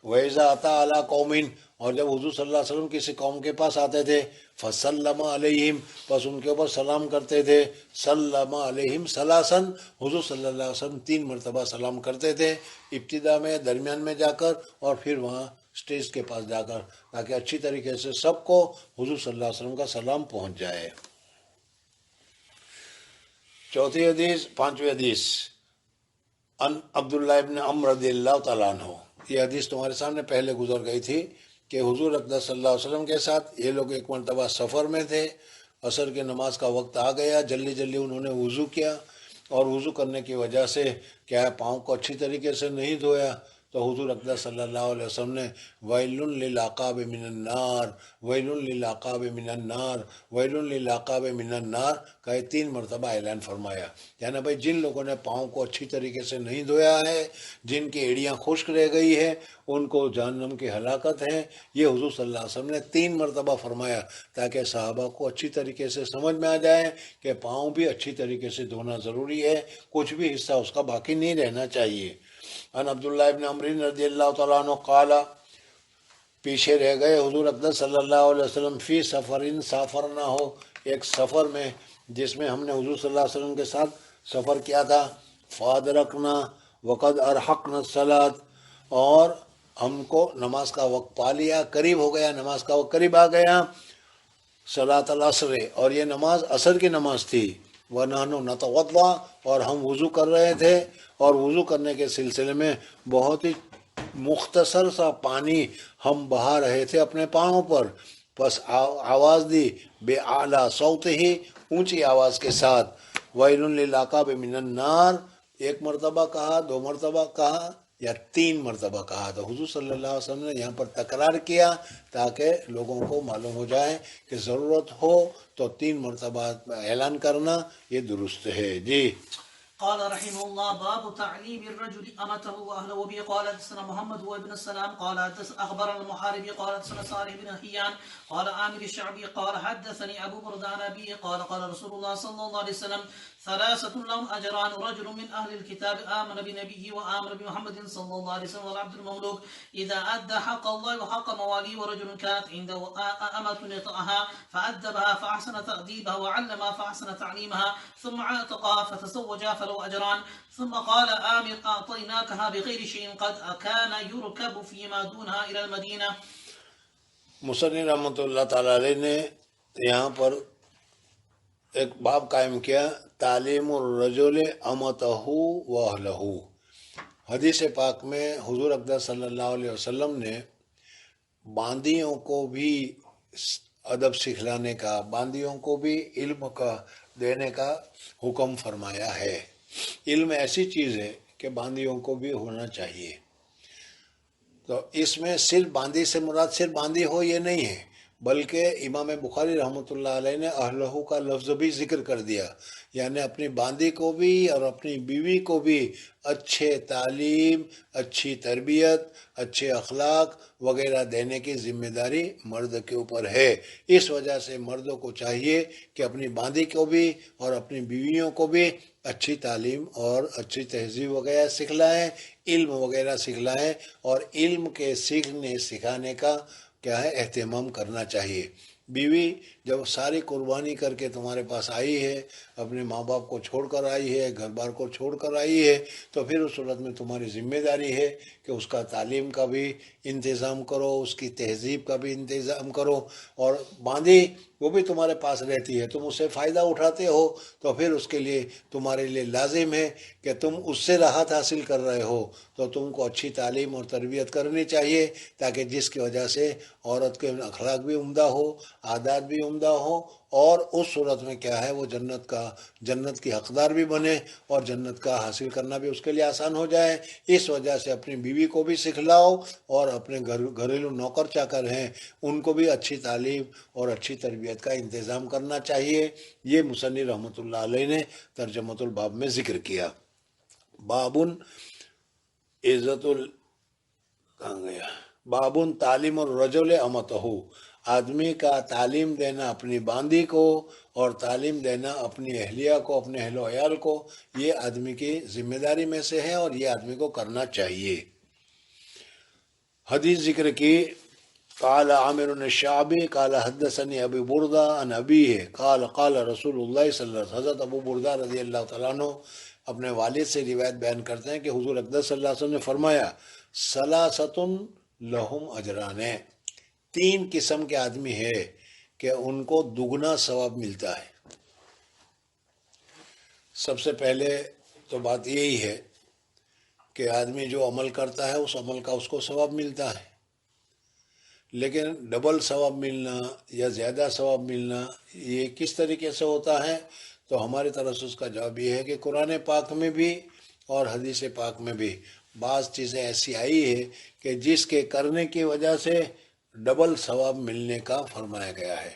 وَإِذَا أَتَى عَلَىٰ قَوْمٍ، اور جب حضور صلی اللہ علیہ وسلم کسی قوم کے پاس آتے تھے، فَسَلَّمَ عَلَيْهِمْ، پس ان کے اوپر سلام کرتے تھے. سلم علیہم ثلاثا، حضور صلی اللہ علیہ وسلم 3 مرتبہ سلام کرتے تھے، ابتدا میں، درمیان میں جا کر، اور پھر وہاں اسٹیج کے پاس جا کر، تاکہ اچھی طریقے سے سب کو حضور صلی اللہ علیہ وسلم کا سلام پہنچ جائے. چوتھی حدیث، 5ویں حدیث، ان عبداللہ ابن عمرو رضی اللہ تعالیٰ عنہ. یہ حدیث تمہارے سامنے پہلے گزر گئی تھی کہ حضور اقدس صلی اللہ علیہ وسلم کے ساتھ یہ لوگ ایک مرتبہ سفر میں تھے، عصر کی نماز کا وقت آ گیا، جلدی جلدی انہوں نے وضو کیا، اور وضو کرنے کی وجہ سے کیا ہے پاؤں کو اچھی طریقے سے نہیں دھویا. تو حضور اقدس صلی اللہ علیہ وسلم نے ویل للعقاب من النار، ویل للعقاب من النار، ویل للعقاب من النار کا 3 مرتبہ اعلان فرمایا. یعنی بھائی جن لوگوں نے پاؤں کو اچھی طریقے سے نہیں دھویا ہے، جن کی ایڑیاں خشک رہ گئی ہے، ان کو جہنم کی ہلاکت ہے. یہ حضور صلی اللہ علیہ وسلم نے 3 مرتبہ فرمایا، تاکہ صحابہ کو اچھی طریقے سے سمجھ میں آ جائے کہ پاؤں بھی اچھی طریقے سے دھونا ضروری ہے، کچھ بھی حصہ اس کا باقی نہیں رہنا چاہیے. ان عبداللہ ابن عمرو رضی اللہ تعالیٰ عنہ قال، پیچھے رہ گئے حضور اقدس صلی اللہ علیہ وسلم فی سفرین، سافر نہ ہو، ایک سفر میں جس میں ہم نے حضور صلی اللہ علیہ وسلم کے ساتھ سفر کیا تھا. فادرکنا وقد ارحقنا الصلاۃ، اور ہم کو نماز کا وقت پا لیا، قریب ہو گیا، نماز کا وقت قریب آ گیا. صلاۃ العصر، اور یہ نماز عصر کی نماز تھی. وَنَحْنُ نَتَوَضَّأُ، اور ہم وضو کر رہے تھے، اور وضو کرنے کے سلسلے میں بہت ہی مختصر سا پانی ہم بہا رہے تھے اپنے پاؤں پر. بس آواز دی بے اعلیٰ صوت ہی، اونچی آواز کے ساتھ، وَيْلٌ لِلْعَقَابِ مِنَ النَّارِ، 1 مرتبہ کہا، 2 مرتبہ کہا، یا 3 مرتبہ کہا. تو حضور صلی اللہ علیہ وسلم نے یہاں پر تکرار کیا تاکہ لوگوں کو معلوم ہو جائے کہ ضرورت ہو تو 3 مرتبہ اعلان کرنا یہ درست ہے. جی. قال رحمه الله باب تعليم الرجل امته واهله. وبه قال حدثنا محمد هو ابن السلام قال اخبرنا المحاربي قال حدثنا صالح بن هيان قال عامر الشعبي قال حدثني ابو بردان ابي قال قال رسول الله صلى الله عليه وسلم 3 لهم اجران، رجل من اهل الكتاب امن بنبيه وامن بمحمد صلى الله عليه وسلم والعبد المملوك اذا ادى حق الله وحق مواليه، ورجل كانت عنده امه يطأها فادبها فاحسن تأديبها وعلمها فاحسن تعليمها ثم عتقها فتزوجها فلو اجران. ثم قال آمر اعطيناكها بغير شيء قد كان يركب فيما دونها الى المدينه. مصنف رحمۃ اللہ تعالیٰ علیہ نے یہاں پر ایک باب قائم کیا، تعلیم الرجل امتہ و اہلہ. حدیث پاک میں حضور اقدس صلی اللہ علیہ وسلم نے باندیوں کو بھی ادب سکھلانے کا، باندیوں کو بھی علم کا دینے کا حکم فرمایا ہے۔ علم ایسی چیز ہے کہ باندیوں کو بھی ہونا چاہیے۔ تو اس میں صرف باندی سے مراد صرف باندی ہو یہ نہیں ہے، بلکہ امام بخاری رحمۃ اللہ علیہ نے اہلہ کا لفظ بھی ذکر کر دیا، یعنی اپنی باندی کو بھی اور اپنی بیوی کو بھی اچھے تعلیم، اچھی تربیت، اچھے اخلاق وغیرہ دینے کی ذمہ داری مرد کے اوپر ہے۔ اس وجہ سے مردوں کو چاہیے کہ اپنی باندی کو بھی اور اپنی بیویوں کو بھی اچھی تعلیم اور اچھی تہذیب وغیرہ سکھلائیں، علم وغیرہ سکھلائیں، اور علم کے سیکھنے سکھانے کا کیا ہے اہتمام کرنا چاہیے۔ بیوی جب ساری قربانی کر کے تمہارے پاس آئی ہے، اپنے ماں باپ کو چھوڑ کر آئی ہے، گھر بار کو چھوڑ کر آئی ہے، تو پھر اس صورت میں تمہاری ذمہ داری ہے کہ اس کا تعلیم کا بھی انتظام کرو، اس کی تہذیب کا بھی انتظام کرو۔ اور باندھی وہ بھی تمہارے پاس رہتی ہے، تم اس سے فائدہ اٹھاتے ہو، تو پھر اس کے لیے تمہارے لیے لازم ہے کہ تم اس سے راحت حاصل کر رہے ہو تو تم کو اچھی تعلیم اور تربیت کرنی چاہیے، تاکہ جس کی وجہ سے عورت کے اخلاق بھی عمدہ ہو، عادات بھی عمدہ ہو، اور اس صورت میں کیا ہے وہ جنت کی حقدار بھی بنے، اور جنت کا حاصل کرنا بھی اس کے لیے آسان ہو جائے۔ اس وجہ سے اپنی بیوی کو بھی سکھلاؤ، اور اپنے گھریلو نوکر چاکر ہیں ان کو بھی اچھی تعلیم اور اچھی تربیت کا انتظام کرنا چاہیے۔ یہ مصنف رحمۃ اللہ علیہ نے ترجمۃ الباب میں ذکر کیا۔ بابن عزت کہاں گیا؟ بابن تعلیم الرجل امتہ، آدمی کا تعلیم دینا اپنی باندی کو اور تعلیم دینا اپنی اہلیہ کو، اپنے اہل و عیال کو، یہ آدمی کی ذمہ داری میں سے ہے اور یہ آدمی کو کرنا چاہیے۔ حدیث ذکر کی، قال عامر الشعبی قال حدثني ابی بردہ عن ابیہ قال قال رسول اللہ صلی اللہ علیہ وسلم، حضرت ابو بردہ رضی اللہ تعالیٰ عنہ اپنے والد سے روایت بیان کرتے ہیں کہ حضور اقدس صلی اللہ علیہ وسلم نے فرمایا، ثلاثۃ لہم اجران، تین قسم کے آدمی ہے کہ ان کو دگنا ثواب ملتا ہے۔ سب سے پہلے تو بات یہی ہے کہ آدمی جو عمل کرتا ہے اس عمل کا اس کو ثواب ملتا ہے، لیکن ڈبل ثواب ملنا یا زیادہ ثواب ملنا یہ کس طریقے سے ہوتا ہے؟ تو ہماری طرف سے اس کا جواب یہ ہے کہ قرآن پاک میں بھی اور حدیث پاک میں بھی بعض چیزیں ایسی آئی ہے کہ جس کے کرنے کی وجہ سے ڈبل ثواب ملنے کا فرمایا گیا ہے۔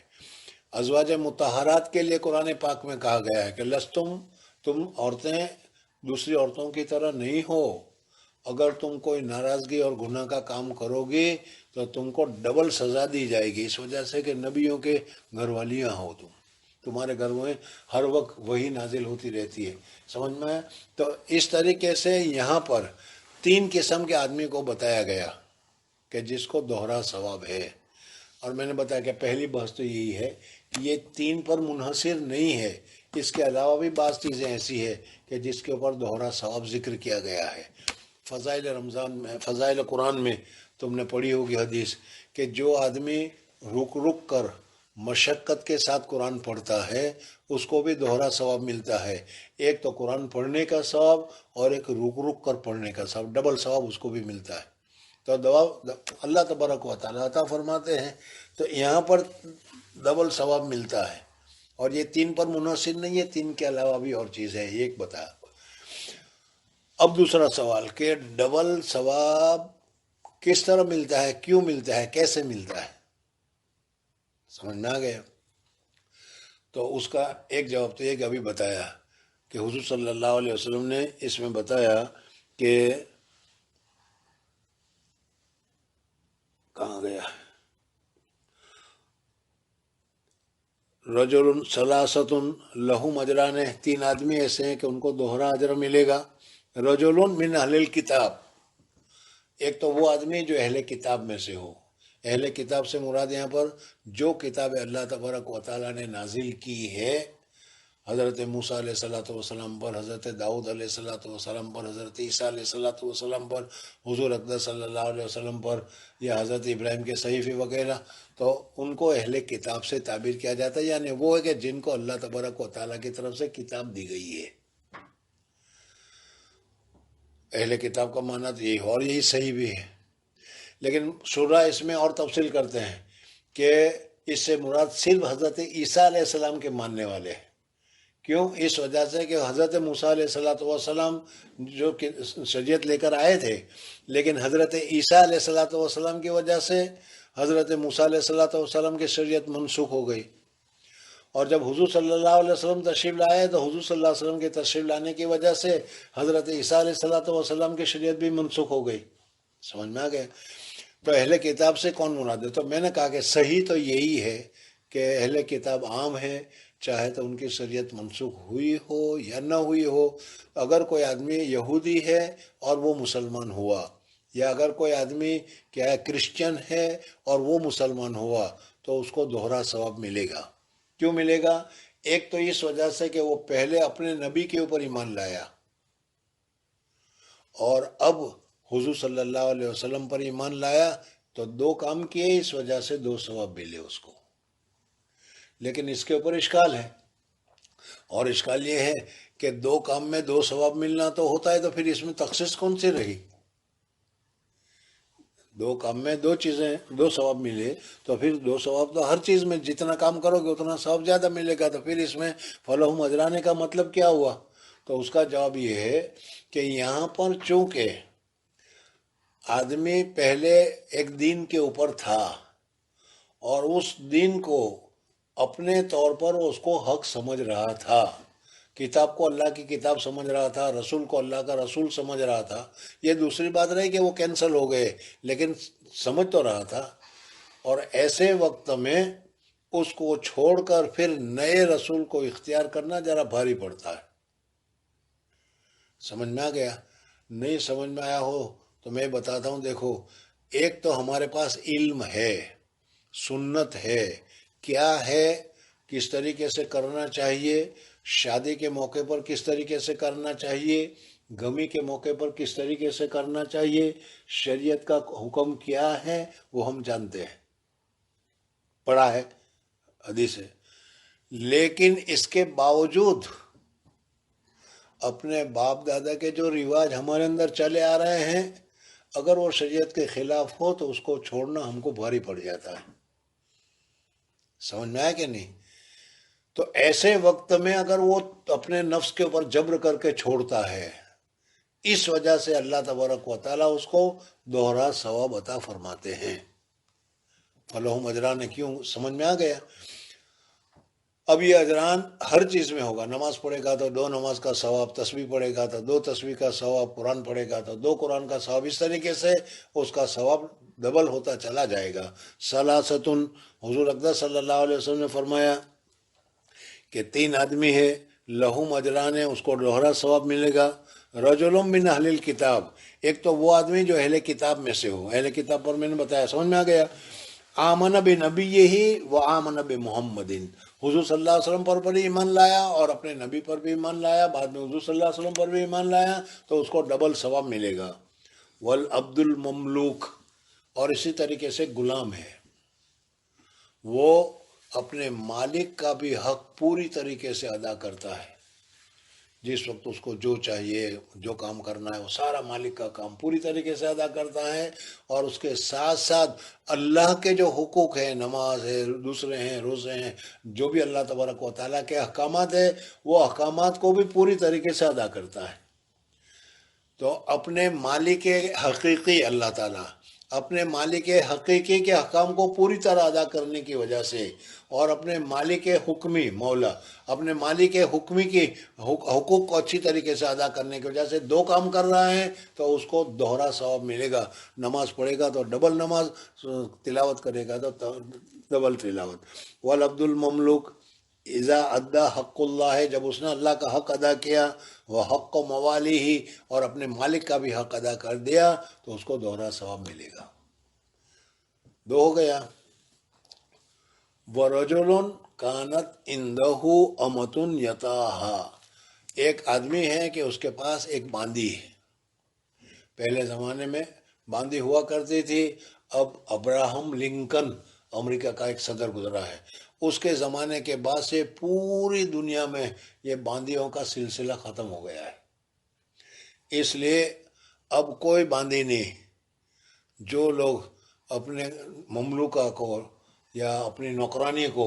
ازواج مطہرات کے لیے قرآن پاک میں کہا گیا ہے کہ تم عورتیں دوسری عورتوں کی طرح نہیں ہو، اگر تم کوئی ناراضگی اور گناہ کا کام کرو گی تو تم کو ڈبل سزا دی جائے گی، اس وجہ سے کہ نبیوں کے گھر والیاں ہو، تمہارے گھر میں ہر وقت وہی نازل ہوتی رہتی ہے، سمجھ میں؟ تو اس طریقے سے یہاں پر تین قسم کے آدمی کو بتایا گیا کہ جس کو دوہرا ثواب ہے۔ اور میں نے بتایا کہ پہلی بحث تو یہی ہے کہ یہ تین پر منحصر نہیں ہے، اس کے علاوہ بھی بعض چیزیں ایسی ہے کہ جس کے اوپر دوہرا ثواب ذکر کیا گیا ہے۔ فضائل رمضان میں، فضائل قرآن میں تم نے پڑھی ہوگی حدیث کہ جو آدمی رک رک کر مشقت کے ساتھ قرآن پڑھتا ہے اس کو بھی دوہرا ثواب ملتا ہے، ایک تو قرآن پڑھنے کا ثواب اور ایک رک رک کر پڑھنے کا ثواب، ڈبل ثواب اس کو بھی ملتا ہے۔ تو اللہ تبارک و تعالیٰ عطا فرماتے ہیں، تو یہاں پر ڈبل ثواب ملتا ہے، اور یہ تین پر منحصر نہیں ہے، تین کے علاوہ بھی اور چیز ہے، ایک بتایا۔ اب دوسرا سوال کہ ڈبل ثواب کس طرح ملتا ہے، کیوں ملتا ہے، کیسے ملتا ہے؟ سمجھ میں آ گیا؟ تو اس کا ایک جواب تو یہ کہ ابھی بتایا کہ حضور صلی اللہ علیہ وسلم نے اس میں بتایا کہ کہاں گیا، رجل ثلاثۃ لہم اجران، تین آدمی ایسے ہیں کہ ان کو دوہرا اجر ملے گا۔ رجل من اہل الکتاب، ایک تو وہ آدمی جو اہل کتاب میں سے ہو، اہل کتاب سے مراد یہاں پر جو کتاب اللہ تبارک و تعالیٰ نے نازل کی ہے، حضرت موسیٰ علیہ الصلوۃ والسلام پر، حضرت داؤد علیہ الصلوۃ والسلام پر، حضرت عیسیٰ علیہ الصلوۃ والسلام پر، حضور اقدس صلی اللہ علیہ وسلم پر، یا حضرت ابراہیم کے صحیفے وغیرہ، تو ان کو اہل کتاب سے تعبیر کیا جاتا ہے، یعنی وہ ہے کہ جن کو اللہ تبارک و تعالیٰ کی طرف سے کتاب دی گئی ہے۔ اہل کتاب کا معنی تو یہی، اور یہی صحیح بھی ہے، لیکن شرح اس میں اور تفصیل کرتے ہیں کہ اس سے مراد صرف حضرت عیسیٰ علیہ السلام کے ماننے والے ہیں، کیوں؟ اس وجہ سے کہ حضرت موسیٰ علیہ السلام جو کہ شریعت لے کر آئے تھے، لیکن حضرت عیسیٰ علیہ السلام کی وجہ سے حضرت موسیٰ علیہ السلام کی شریعت منسوخ ہو گئی، اور جب حضور صلی اللہ علیہ وسلم تشریف لائے تو حضور صلی اللہ علیہ وسلم کے تشریف لانے کی وجہ سے حضرت عیسیٰ علیہ السلام کی شریعت بھی منسوخ ہو گئی۔ سمجھ میں آ گیا؟ تو اہل کتاب سے کون مراد ہے؟ تو میں نے کہا کہ صحیح تو یہی ہے کہ اہل کتاب عام ہے، چاہے تو ان کی شریعت منسوخ ہوئی ہو یا نہ ہوئی ہو۔ اگر کوئی آدمی یہودی ہے اور وہ مسلمان ہوا، یا اگر کوئی آدمی کیا ہے کرسچن ہے اور وہ مسلمان ہوا، تو اس کو دوہرا ثواب ملے گا۔ کیوں ملے گا؟ ایک تو اس وجہ سے کہ وہ پہلے اپنے نبی کے اوپر ایمان لایا اور اب حضور صلی اللہ علیہ وسلم پر ایمان لایا، تو دو کام کیے، اس وجہ سے دو ثواب ملے اس کو۔ لیکن اس کے اوپر اشکال ہے، اور اشکال یہ ہے کہ دو کام میں دو ثواب ملنا تو ہوتا ہے، تو پھر اس میں تخصیص کون سی رہی؟ دو کام میں دو چیزیں، دو ثواب ملے، تو پھر دو ثواب تو ہر چیز میں جتنا کام کرو گے اتنا ثواب زیادہ ملے گا، تو پھر اس میں فلہم اجرانے کا مطلب کیا ہوا؟ تو اس کا جواب یہ ہے کہ یہاں پر چونکہ آدمی پہلے ایک دین کے اوپر تھا اور اس دین کو اپنے طور پر اس کو حق سمجھ رہا تھا، کتاب کو اللہ کی کتاب سمجھ رہا تھا، رسول کو اللہ کا رسول سمجھ رہا تھا، یہ دوسری بات رہی کہ وہ کینسل ہو گئے، لیکن سمجھ تو رہا تھا، اور ایسے وقت میں اس کو چھوڑ کر پھر نئے رسول کو اختیار کرنا ذرا بھاری پڑتا ہے۔ سمجھ میں آ گیا؟ نہیں سمجھ میں آیا ہو تو میں بتاتا ہوں، دیکھو، ایک تو ہمارے پاس علم ہے، سنت ہے، کیا ہے، کس طریقے سے کرنا چاہیے، شادی کے موقع پر کس طریقے سے کرنا چاہیے، غمی کے موقع پر کس طریقے سے کرنا چاہیے، شریعت کا حکم کیا ہے وہ ہم جانتے ہیں، پڑھا ہے، حدیث ہے۔ لیکن اس کے باوجود اپنے باپ دادا کے جو رواج ہمارے اندر چلے آ رہے ہیں، اگر وہ شریعت کے خلاف ہو تو اس کو چھوڑنا ہم کو بھاری پڑ جاتا ہے۔ سمجھ میں آیا کہ نہیں؟ تو ایسے وقت میں اگر وہ اپنے نفس کے اوپر جبر کر کے چھوڑتا ہے، اس وجہ سے اللہ تبارک و تعالیٰ اس کو دوہرا ثواب عطا فرماتے ہیں۔ فلہم اجران، کیوں؟ سمجھ میں آ گیا؟ اب یہ اجران ہر چیز میں ہوگا، نماز پڑھے گا تو 2 نماز کا ثواب، تسبیح پڑھے گا تو 2 تسبیح کا ثواب، قرآن پڑھے گا تو 2 قرآن کا ثواب، اس طریقے سے اس کا ثواب ڈبل ہوتا چلا جائے گا۔ ثلاثۃ، حضور اقدس صلی اللہ علیہ وسلم نے فرمایا کہ 3 آدمی ہے، لہم اجران، اس کو دوہرا ثواب ملے گا۔ رجل من اہل الکتاب، ایک تو وہ آدمی جو اہل کتاب میں سے ہو، اہل کتاب پر میں نے بتایا، سمجھ میں آ گیا؟ آمن بنبیہ و آمن بمحمد، حضور صلی اللہ علیہ وسلم پر بھی ایمان لایا اور اپنے نبی پر بھی ایمان لایا، بعد میں حضور صلی اللہ علیہ وسلم پر بھی ایمان لایا، تو اس کو ڈبل ثواب ملے گا۔ والعبد المملوک، اور اسی طریقے سے غلام ہے، وہ اپنے مالک کا بھی حق پوری طریقے سے ادا کرتا ہے، جس وقت اس کو جو چاہیے، جو کام کرنا ہے، وہ سارا مالک کا کام پوری طریقے سے ادا کرتا ہے، اور اس کے ساتھ ساتھ اللہ کے جو حقوق ہیں، نماز ہے، دوسرے ہیں، روزے ہیں، جو بھی اللہ تبارک و تعالیٰ کے احکامات ہیں، وہ احکامات کو بھی پوری طریقے سے ادا کرتا ہے۔ تو اپنے مالک حقیقی اللہ تعالیٰ اپنے مالک حقیقی کے احکام کو پوری طرح ادا کرنے کی وجہ سے، اور اپنے مالک حکمی مولا اپنے مالک حکمی کی حقوق کو اچھی طریقے سے ادا کرنے کی وجہ سے 2 کام کر رہا ہے، تو اس کو دوہرا ثواب ملے گا۔ نماز پڑھے گا تو ڈبل نماز، تلاوت کرے گا تو ڈبل تلاوت۔ والعبد المملوک اذا ادا حق اللہ، جب اس نے اللہ کا حق ادا کیا، وہ حق و موالی ہی، اور اپنے مالک کا بھی حق ادا کر دیا، تو اس کو دوہرا ثواب ملے گا۔ 2 ہو گیا۔ وَرَجُلٌ كَانَتْ عِنْدَهُ أَمَةٌ يَطَاهَا، ایک آدمی ہے کہ اس کے پاس ایک باندی ہے۔ پہلے زمانے میں باندی ہوا کرتی تھی، اب ابراہم لنکن امریکہ کا ایک صدر گزرا ہے، اس کے زمانے کے بعد سے پوری دنیا میں یہ باندیوں کا سلسلہ ختم ہو گیا ہے۔ اس لیے اب کوئی باندی نہیں، جو لوگ اپنے مملوکہ کو یا اپنی نوکرانی کو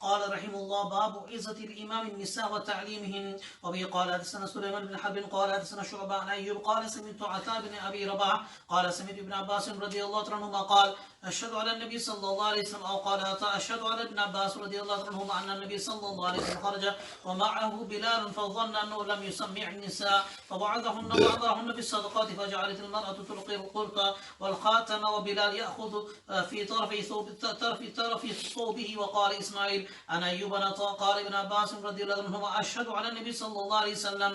قال رحمه الله باب عزة الإمام النساء وتعليمهن. وبه قال حدثنا سليمان بن حرب قال حدثنا شعبة عن أيوب قال سمعت عطاء بن أبي رباح قال سمعت ابن عباس رضي الله عنهما قال أشهد على النبي صلى الله عليه وسلم، أو قال عطاء أشهد على ابن عباس رضي الله عنهما أن النبي صلى الله عليه وسلم خرج ومعه بلال فظن أنه لم يسمع النساء فوعظهن بالصدقات، فجعلت المرأة تلقي القرطة والخاتم وبلال يأخذ في طرف ثوبه. وقال إسماعيل عن أيوب عن عطاء قال ابن عباس رضي الله عنهما أشهد على النبي صلى الله عليه وسلم.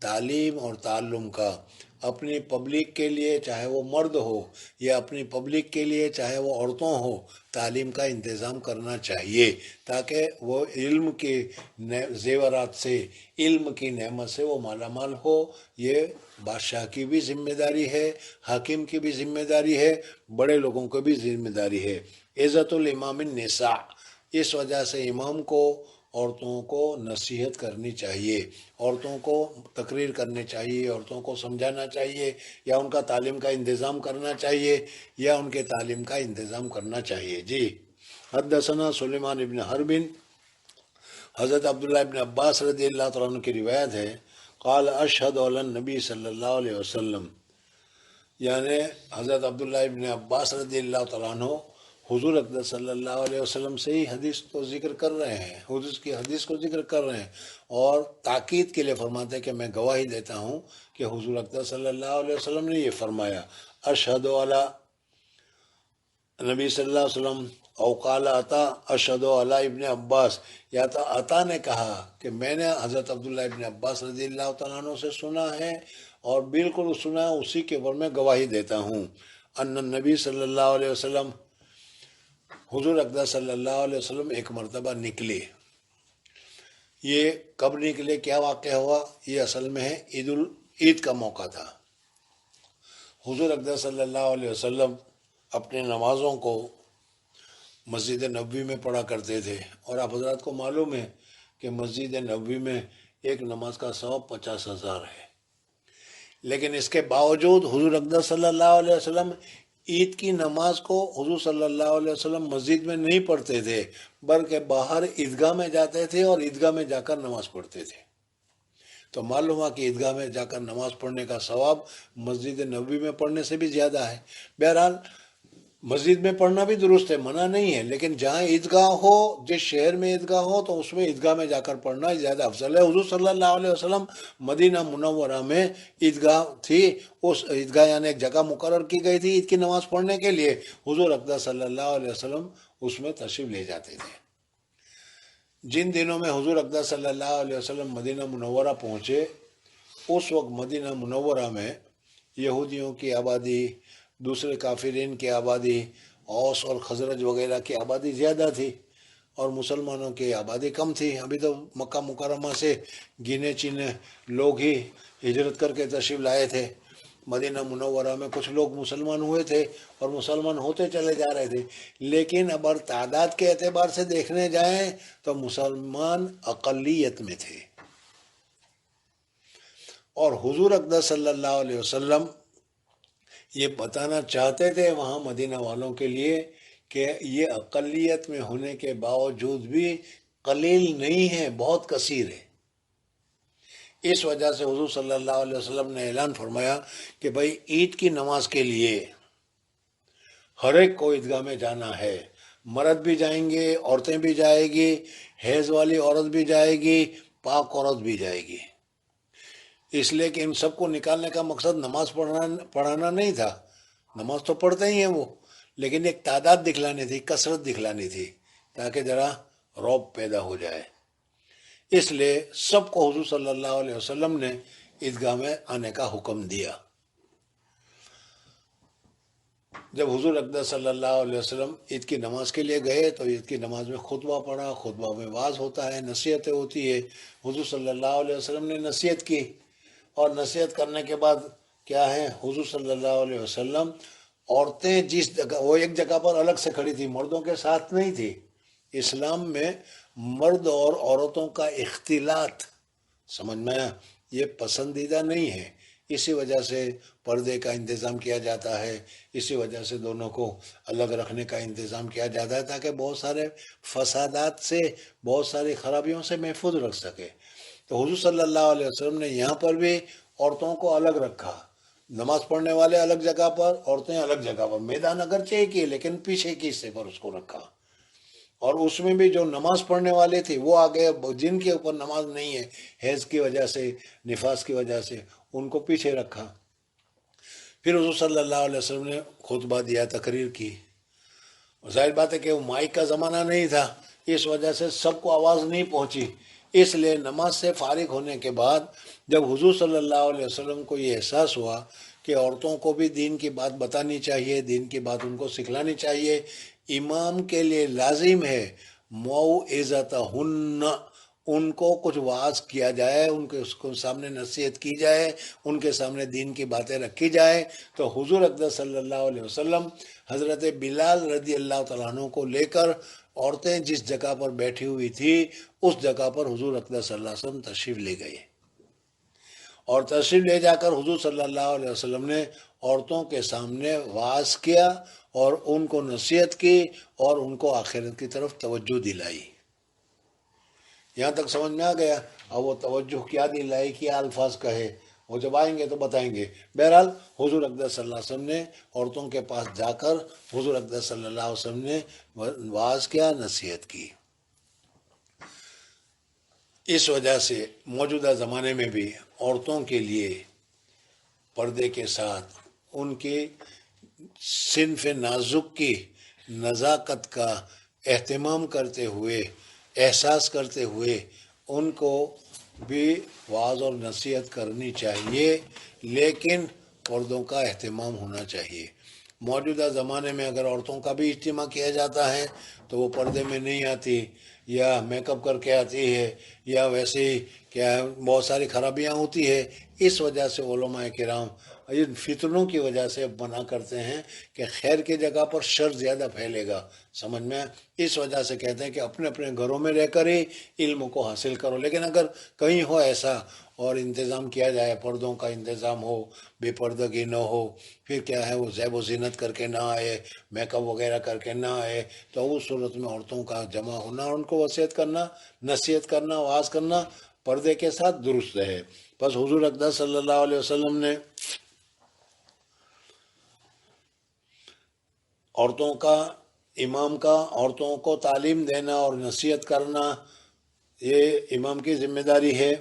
تعلیم اور تعلم کا اپنی پبلک کے لیے، چاہے وہ مرد ہو، یا اپنی پبلک کے لیے چاہے وہ عورتوں ہو، تعلیم کا انتظام کرنا چاہیے، تاکہ وہ علم کے زیورات سے، علم کی نعمت سے وہ مالا مال ہو۔ یہ بادشاہ کی بھی ذمہ داری ہے، حاکم کی بھی ذمہ داری ہے، بڑے لوگوں کی بھی ذمہ داری ہے۔ عزت الامام النساء، اس وجہ سے امام کو عورتوں کو نصیحت کرنی چاہیے، عورتوں کو تقریر کرنی چاہیے، عورتوں کو سمجھانا چاہیے، یا ان کا تعلیم کا انتظام کرنا چاہیے، یا ان کے تعلیم کا انتظام کرنا چاہیے۔ جی، حدثنا سلیمان ابن حرب، حضرت عبداللہ ابن عباس رضی اللہ تعالیٰ عنہ کی روایت ہے، قال اشہد علی النبی صلی اللہ علیہ وسلم، یعنی حضرت عبداللہ ابن عباس رضی اللہ تعالیٰ عنہ حضور اقدس صلی اللہ علیہ وسلم سے ہی حدیث کو ذکر کر رہے ہیں، حدیث کو ذکر کر رہے ہیں، اور تاکید کے لیے فرماتے ہیں کہ میں گواہی دیتا ہوں کہ حضور اقدس صلی اللہ علیہ وسلم نے یہ فرمایا، اشہد علی نبی صلی اللہ علیہ وسلم، او قال عطا اشہد علی ابن عباس، یا تو عطا نے کہا کہ میں نے حضرت عبداللہ ابن عباس رضی اللہ تعالیٰ عنہ سے سنا ہے، اور بالکل سنا ہے، اسی کے اوپر میں گواہی دیتا ہوں، ان نبی صلی اللہ علیہ وسلم، حضور اقدس صلی اللہ علیہ وسلم ایک مرتبہ نکلے۔ یہ کب نکلے، کیا واقعہ ہوا؟ یہ اصل میں ہے عید کا موقع تھا۔ حضور اقدس صلی اللہ علیہ وسلم اپنے نمازوں کو مسجد نبوی میں پڑھا کرتے تھے، اور آپ حضرات کو معلوم ہے کہ مسجد نبوی میں ایک نماز کا ثواب 50,000 ہے، لیکن اس کے باوجود حضور اقدس صلی اللہ علیہ وسلم عید کی نماز کو حضور صلی اللہ علیہ وسلم مسجد میں نہیں پڑھتے تھے، بلکہ باہر عیدگاہ میں جاتے تھے اور عیدگاہ میں جا کر نماز پڑھتے تھے۔ تو معلوم ہوا کہ عیدگاہ میں جا کر نماز پڑھنے کا ثواب مسجد نبوی میں پڑھنے سے بھی زیادہ ہے۔ بہرحال مسجد میں پڑھنا بھی درست ہے، منع نہیں ہے، لیکن جہاں عیدگاہ ہو، جس شہر میں عیدگاہ ہو، تو اس میں عیدگاہ میں جا کر پڑھنا زیادہ افضل ہے۔ حضور صلی اللہ علیہ وسلم مدینہ منورہ میں عیدگاہ تھی، اس عیدگاہ یعنی ایک جگہ مقرر کی گئی تھی عید کی نماز پڑھنے کے لیے، حضور اقدس صلی اللہ علیہ وسلم اس میں تشریف لے جاتے تھے۔ جن دنوں میں حضور اقدس صلی اللہ علیہ وسلم مدینہ منورہ پہنچے، اس وقت مدینہ منورہ میں یہودیوں کی آبادی، دوسرے کافرین کی آبادی، اوس اور خزرج وغیرہ کی آبادی زیادہ تھی، اور مسلمانوں کی آبادی کم تھی۔ ابھی تو مکہ مکرمہ سے گنے چنے لوگ ہی ہجرت کر کے تشریف لائے تھے۔ مدینہ منورہ میں کچھ لوگ مسلمان ہوئے تھے اور مسلمان ہوتے چلے جا رہے تھے، لیکن اب تعداد کے اعتبار سے دیکھنے جائیں تو مسلمان اقلیت میں تھے، اور حضور اقدس صلی اللہ علیہ وسلم یہ بتانا چاہتے تھے وہاں مدینہ والوں کے لیے کہ یہ اقلیت میں ہونے کے باوجود بھی قلیل نہیں ہے، بہت کثیر ہے۔ اس وجہ سے حضور صلی اللہ علیہ وسلم نے اعلان فرمایا کہ بھائی عید کی نماز کے لیے ہر ایک کو عیدگاہ میں جانا ہے، مرد بھی جائیں گے، عورتیں بھی جائے گی، حیض والی عورت بھی جائے گی، پاک عورت بھی جائے گی، اس لیے کہ ان سب کو نکالنے کا مقصد نماز پڑھانا نہیں تھا، نماز تو پڑھتے ہی ہیں وہ، لیکن ایک تعداد دکھلانی تھی، کثرت دکھلانی تھی، تاکہ ذرا رعب پیدا ہو جائے۔ اس لیے سب کو حضور صلی اللہ علیہ وسلم نے عیدگاہ میں آنے کا حکم دیا۔ جب حضور اقدس صلی اللہ علیہ وسلم عید کی نماز کے لیے گئے تو عید کی نماز میں خطبہ پڑھا، خطبہ میں واعظ ہوتا ہے، نصیحتیں ہوتی ہے۔ حضور صلی اللہ علیہ وسلم نے نصیحت کی، اور نصیحت کرنے کے بعد کیا ہے، حضور صلی اللہ علیہ وسلم عورتیں جس جگہ، وہ ایک جگہ پر الگ سے کھڑی تھی، مردوں کے ساتھ نہیں تھی۔ اسلام میں مرد اور عورتوں کا اختلاط، سمجھ میں آیا، یہ پسندیدہ نہیں ہے، اسی وجہ سے پردے کا انتظام کیا جاتا ہے، اسی وجہ سے دونوں کو الگ رکھنے کا انتظام کیا جاتا ہے، تاکہ بہت سارے فسادات سے، بہت ساری خرابیوں سے محفوظ رکھ سکے۔ تو حضور صلی اللہ علیہ وسلم نے یہاں پر بھی عورتوں کو الگ رکھا، نماز پڑھنے والے الگ جگہ پر، عورتیں الگ جگہ پر، میدان اگرچہ ایک ہی لیکن پیچھے کے حصے پر اس کو رکھا، اور اس میں بھی جو نماز پڑھنے والے تھے وہ آگے، جن کے اوپر نماز نہیں ہے حیض کی وجہ سے، نفاس کی وجہ سے، ان کو پیچھے رکھا۔ پھر حضور صلی اللہ علیہ وسلم نے خطبہ دیا، تقریر کی۔ ظاہر بات ہے کہ وہ مائک کا زمانہ نہیں تھا، اس وجہ سے سب کو آواز نہیں پہنچی، اس لیے نماز سے فارغ ہونے کے بعد جب حضور صلی اللہ علیہ وسلم کو یہ احساس ہوا کہ عورتوں کو بھی دین کی بات بتانی چاہیے، دین کی بات ان کو سکھلانی چاہیے، امام کے لیے لازم ہے موعظتہن، ان کو کچھ وعظ کیا جائے، ان کے اس کو سامنے نصیحت کی جائے، ان کے سامنے دین کی باتیں رکھی جائے۔ تو حضور اقدس صلی اللہ علیہ وسلم حضرت بلال رضی اللہ تعالیٰ عنہ کو لے کر عورتیں جس جگہ پر بیٹھی ہوئی تھی اس جگہ پر حضور اقدس صلی اللہ علیہ وسلم تشریف لے گئے، اور تشریف لے جا کر حضور صلی اللہ علیہ وسلم نے عورتوں کے سامنے وعظ کیا اور ان کو نصیحت کی اور ان کو آخرت کی طرف توجہ دلائی۔ یہاں تک سمجھ میں آ گیا؟ اب وہ توجہ کیا دلائی، کیا الفاظ کہے، وہ جب آئیں گے تو بتائیں گے۔ بہرحال حضور اقدس صلی اللہ علیہ وسلم نے عورتوں کے پاس جا کر حضور اقدس صلی اللہ علیہ وسلم نے وعظ کیا، نصیحت کی۔ اس وجہ سے موجودہ زمانے میں بھی عورتوں کے لیے پردے کے ساتھ ان کی صنف نازک کی نزاکت کا اہتمام کرتے ہوئے، احساس کرتے ہوئے ان کو بھی وعظ اور نصیحت کرنی چاہیے، لیکن پردوں کا اہتمام ہونا چاہیے۔ موجودہ زمانے میں اگر عورتوں کا بھی اجتماع کیا جاتا ہے تو وہ پردے میں نہیں آتی، یا میک اپ کر کے آتی ہے، یا ویسے ہی کیا بہت ساری خرابیاں ہوتی ہے۔ اس وجہ سے علماء کرام ان فتنوں کی وجہ سے منع کرتے ہیں کہ خیر کی جگہ پر شر زیادہ پھیلے گا، سمجھ میں؟ اس وجہ سے کہتے ہیں کہ اپنے اپنے گھروں میں رہ کر ہی علم کو حاصل کرو۔ لیکن اگر کہیں ہو ایسا اور انتظام کیا جائے، پردوں کا انتظام ہو، بے پردگی نہ ہو، پھر کیا ہے وہ زیب و زینت کر کے نہ آئے، میک اپ وغیرہ کر کے نہ آئے، تو اس صورت میں عورتوں کا جمع ہونا اور ان کو وصیت کرنا، نصیحت کرنا، واعظ کرنا پردے کے ساتھ درست ہے۔ بس حضور اقدس صلی اللہ علیہ وسلم نے عورتوں کا، امام کا عورتوں کو تعلیم دینا اور نصیحت کرنا یہ امام کی ذمہ داری ہے۔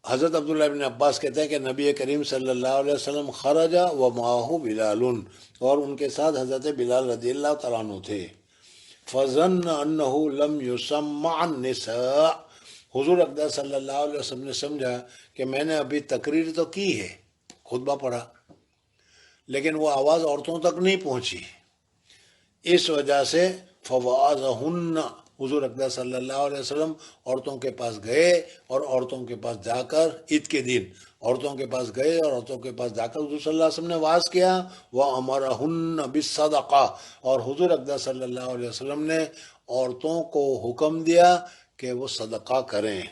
حضرت عبداللہ بن عباس کہتے ہیں کہ نبی کریم صلی اللہ علیہ وسلم خرج و معہ بلال، اور ان کے ساتھ حضرت بلال رضی اللہ تعالیٰ عنہ تھے۔ فظن انہ لم یسمع النساء، حضور اقدس صلی اللہ علیہ وسلم نے سمجھا کہ میں نے ابھی تقریر تو کی ہے، خطبہ پڑھا، لیکن وہ آواز عورتوں تک نہیں پہنچی، اس وجہ سے فوعظہن، حضور اقدس صلی اللہ علیہ وسلم عورتوں کے پاس گئے اور عورتوں کے پاس جا کر عید کے دن عورتوں کے پاس گئے اور عورتوں کے پاس جا کر حضور صلی اللہ علیہ وسلم نے واعظ کیا، وَأَمَرَهُنَّ بِالصَّدَقَةِ، اور حضور اقدس صلی اللہ علیہ وسلم نے عورتوں کو حکم دیا کہ وہ صدقہ کریں۔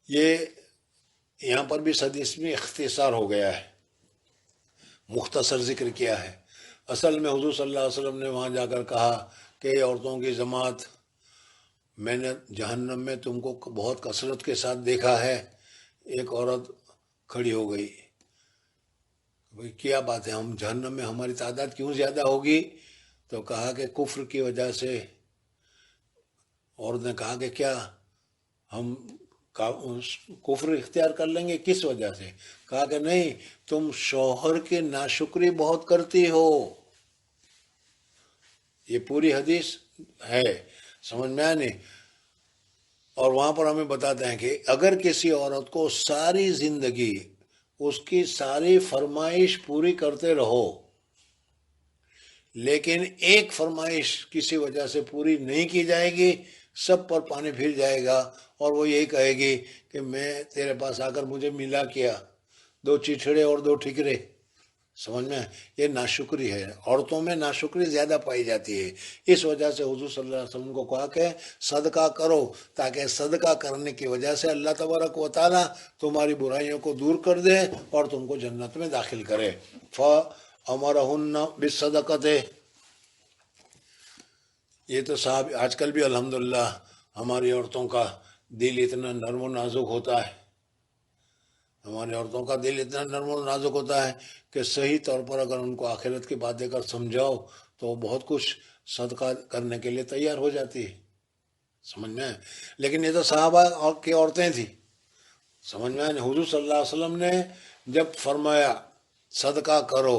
یہ یہاں پر بھی حدیث میں اختصار ہو گیا ہے، مختصر ذکر کیا ہے۔ اصل میں حضور صلی اللہ علیہ وسلم نے وہاں جا کر کہا کہ عورتوں کی جماعت، میں نے جہنم میں تم کو بہت کثرت کے ساتھ دیکھا ہے۔ ایک عورت کھڑی ہو گئی، بھئی کیا بات ہے، ہم جہنم میں ہماری تعداد کیوں زیادہ ہوگی؟ تو کہا کہ کفر کی وجہ سے۔ عورت نے کہا کہ کیا ہم کفر اختیار کر لیں گے؟ کس وجہ سے؟ کہا کہ نہیں، تم شوہر کی ناشکری بہت کرتی ہو۔ یہ پوری حدیث ہے، سمجھ میں آئے نہیں؟ اور وہاں پر ہمیں بتاتے ہیں کہ اگر کسی عورت کو ساری زندگی اس کی ساری فرمائش پوری کرتے رہو، لیکن ایک فرمائش کسی وجہ سے پوری نہیں کی جائے گی، سب پر پانی پھر جائے گا، اور وہ یہی کہے گی کہ میں تیرے پاس آ کر مجھے ملا کیا، 2 چیچڑے اور 2 ٹھکرے، سمجھ میں؟ یہ ناشکری ہے، عورتوں میں ناشکری زیادہ پائی جاتی ہے۔ اس وجہ سے حضور صلی اللہ علیہ وسلم کو کہا کہ صدقہ کرو، تاکہ صدقہ کرنے کی وجہ سے اللہ تبارک و تعالیٰ تمہاری برائیوں کو دور کر دے اور تم کو جنت میں داخل کرے۔ فَأَمَرَهُنَّ بِالصَّدَقَةِ، یہ تو صاحب آج کل بھی الحمدللہ ہماری عورتوں کا دل اتنا نرم و نازک ہوتا ہے، ہماری عورتوں کا دل اتنا نرم و نازک ہوتا ہے کہ صحیح طور پر اگر ان کو آخرت کی بات دے کر سمجھاؤ تو وہ بہت کچھ صدقہ کرنے کے لیے تیار ہو جاتی ہے، سمجھ میں آئے؟ لیکن یہ تو صحابہ کی عورتیں تھیں، سمجھ میں آئے؟ حضور صلی اللہ علیہ وسلم نے جب فرمایا صدقہ کرو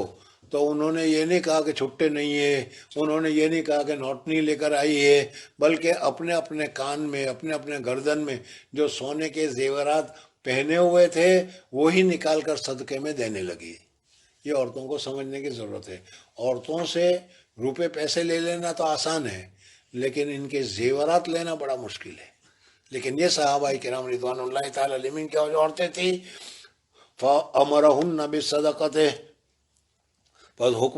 تو انہوں نے یہ نہیں کہا کہ چھٹے نہیں ہے، انہوں نے یہ نہیں کہا کہ نوٹنی لے کر آئی ہے، بلکہ اپنے اپنے کان میں، اپنے اپنے گردن میں جو سونے کے زیورات پہنے ہوئے تھے وہی نکال کر صدقے میں دینے لگی۔ یہ عورتوں کو سمجھنے کی ضرورت ہے۔ عورتوں سے روپے پیسے لے لینا تو آسان ہے، لیکن ان کے زیورات لینا بڑا مشکل ہے۔ لیکن یہ صحابہ کرام رضوان اللہ تعالی علیہم کی جو عورتیں تھیں، فَأَمَرَهُنَّ بِالصَّدَقَةِ، بس حکم